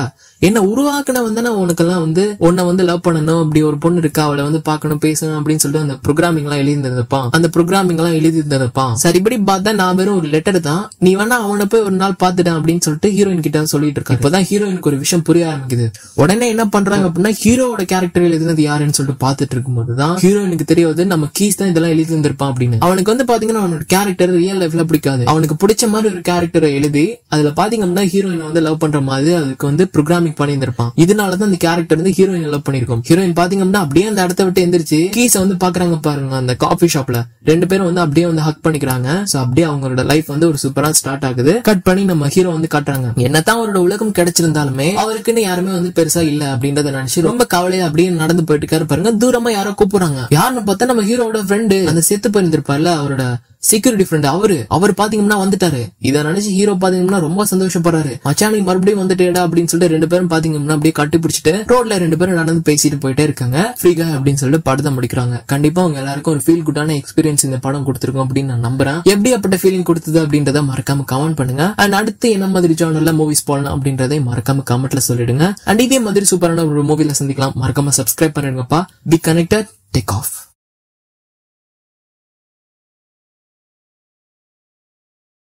என்ன உருவாக்குனவன் தானே உனக்கெல்லாம் வந்து உன்னை வந்து லவ் பண்ணணும், அப்படி ஒரு பொண்ணு இருக்கா அவளை வந்து பார்க்கணும் பேசணும் அப்படின்னு சொல்லிட்டு அந்த ப்ரோக்ராமிங் எல்லாம் எழுதிருப்பான். அந்த ப்ரோக்ராமிங் எல்லாம் எழுதிருப்பான். சரி இப்படி பார்த்தா நான் வெறும் ஒரு லெட்டர் தான், நீ வேணா அவனை போய் ஒரு நாள் பாத்துட்டேன் அப்படின்னு சொல்லிட்டு ஹீரோயின் கிட்ட சொல்லிட்டு இருக்காரு. இப்பதான் ஹீரோயினுக்கு ஒரு விஷயம் புரிய ஆரம்பிக்குது. உடனே என்ன பண்றாங்க அப்படின்னா ஹீரோட கேரக்டர் எழுதுனது யாருன்னு சொல்லிட்டு பாத்துட்டு இருக்கும்போதுதான் ஹீரோயினுக்கு தெரியாது நம்ம கீஸ் தான் இதெல்லாம் எழுதி இருந்திருப்பான் அப்படின்னு. அவனுக்கு வந்து பாத்தீங்கன்னா அவனோட கேரக்டர் ரியல் லைஃப்ல பிடிக்காது. அவனுக்கு பிடிச்ச மாதிரி ஒரு கேரக்டரை எழுதி அதுல பாத்தீங்க அப்படின்னா ஹீரோயின் வந்து லவ் பண்ற மாதிரி அதுக்கு வந்து ப்ரோக்ராமிங் பண்ணியிருந்திருப்பான். இதனாலதான் அந்த கேரக்டர் வந்து ஹீரோயின் லவ் பண்ணிருக்கும். ஹீரோயின் பாத்தீங்க அப்படின்னா அப்படியே அந்த இடத்த விட்டு எந்திரிச்சு கீஸை வந்து பாக்குறாங்க பாருங்க அந்த காஃபி ஷாப்ல. ரெண்டு பேரும் வந்து அப்படியே வந்து ஹக் பண்ணிக்கிறாங்க. சோ அப்படியே அவங்களோட லைஃப் வந்து ஒரு சூப்பரா ஸ்டார்ட் ஆகுது. கட் பண்ணி நம்ம ஹீரோ வந்து காட்டுறாங்க. என்னதான் அவரோட உலகம் கிடைச்சிருந்தாலுமே அவருக்குன்னு யாருமே வந்து பெருசா இல்ல அப்படின்றத நினைச்சு ரொம்ப கவலையா அப்படியே நடந்து போயிட்டு இருக்காரு பாருங்க. தூரமா யாரோ கூப்பிடுறாங்க. யாருன்னு பார்த்தா நம்ம ஹீரோட ஃப்ரெண்டு, அந்த செத்து போயிருந்திருப்பார்ல அவரோட செக்யூரிட்டி ஃப்ரெண்ட், அவர் பாத்தீங்கன்னா வந்துட்டாரு. இதை நினைச்சு ஹீரோ பாத்தீங்கன்னா ரொம்ப சந்தோஷப்படுறாரு. மச்சானி மறுபடியும் வந்துட்டேடா அப்படின்னு சொல்லிட்டு ரெண்டு பேரும் பாத்தீங்கன்னா அப்படியே கட்டி பிடிச்சிட்டு ரோட்ல ரெண்டு பேரும் நடந்து பேசிட்டு போயிட்டே இருக்காங்க. ஃப்ரீகா அப்படின்னு சொல்லிட்டு படத்தை முடிக்கிறாங்க. கண்டிப்பா அவங்க எல்லாருக்கும் ஒரு ஃபீல் குட்டான எக்ஸ்பீரியன்ஸ் இந்த படம் கொடுத்திருக்கும் அப்படின்னு நான் நம்புறேன். எப்படிப்பட்ட ஃபீலிங் கொடுத்தது அப்படின்றத மறக்காம கமெண்ட் பண்ணுங்க. அண்ட் அடுத்து என்ன மாதிரி ஜானர்ல மூவிஸ் போடலாம் அப்படின்றதை மறக்காம கமெண்ட்ல சொல்லிடுங்க. அண்ட் இதே மாதிரி சூப்பரான ஒரு மூவில சந்திக்கலாம். மறக்காம சப்ஸ்கிரைப் பண்ணிடுங்கப்பா. Be connected, take of.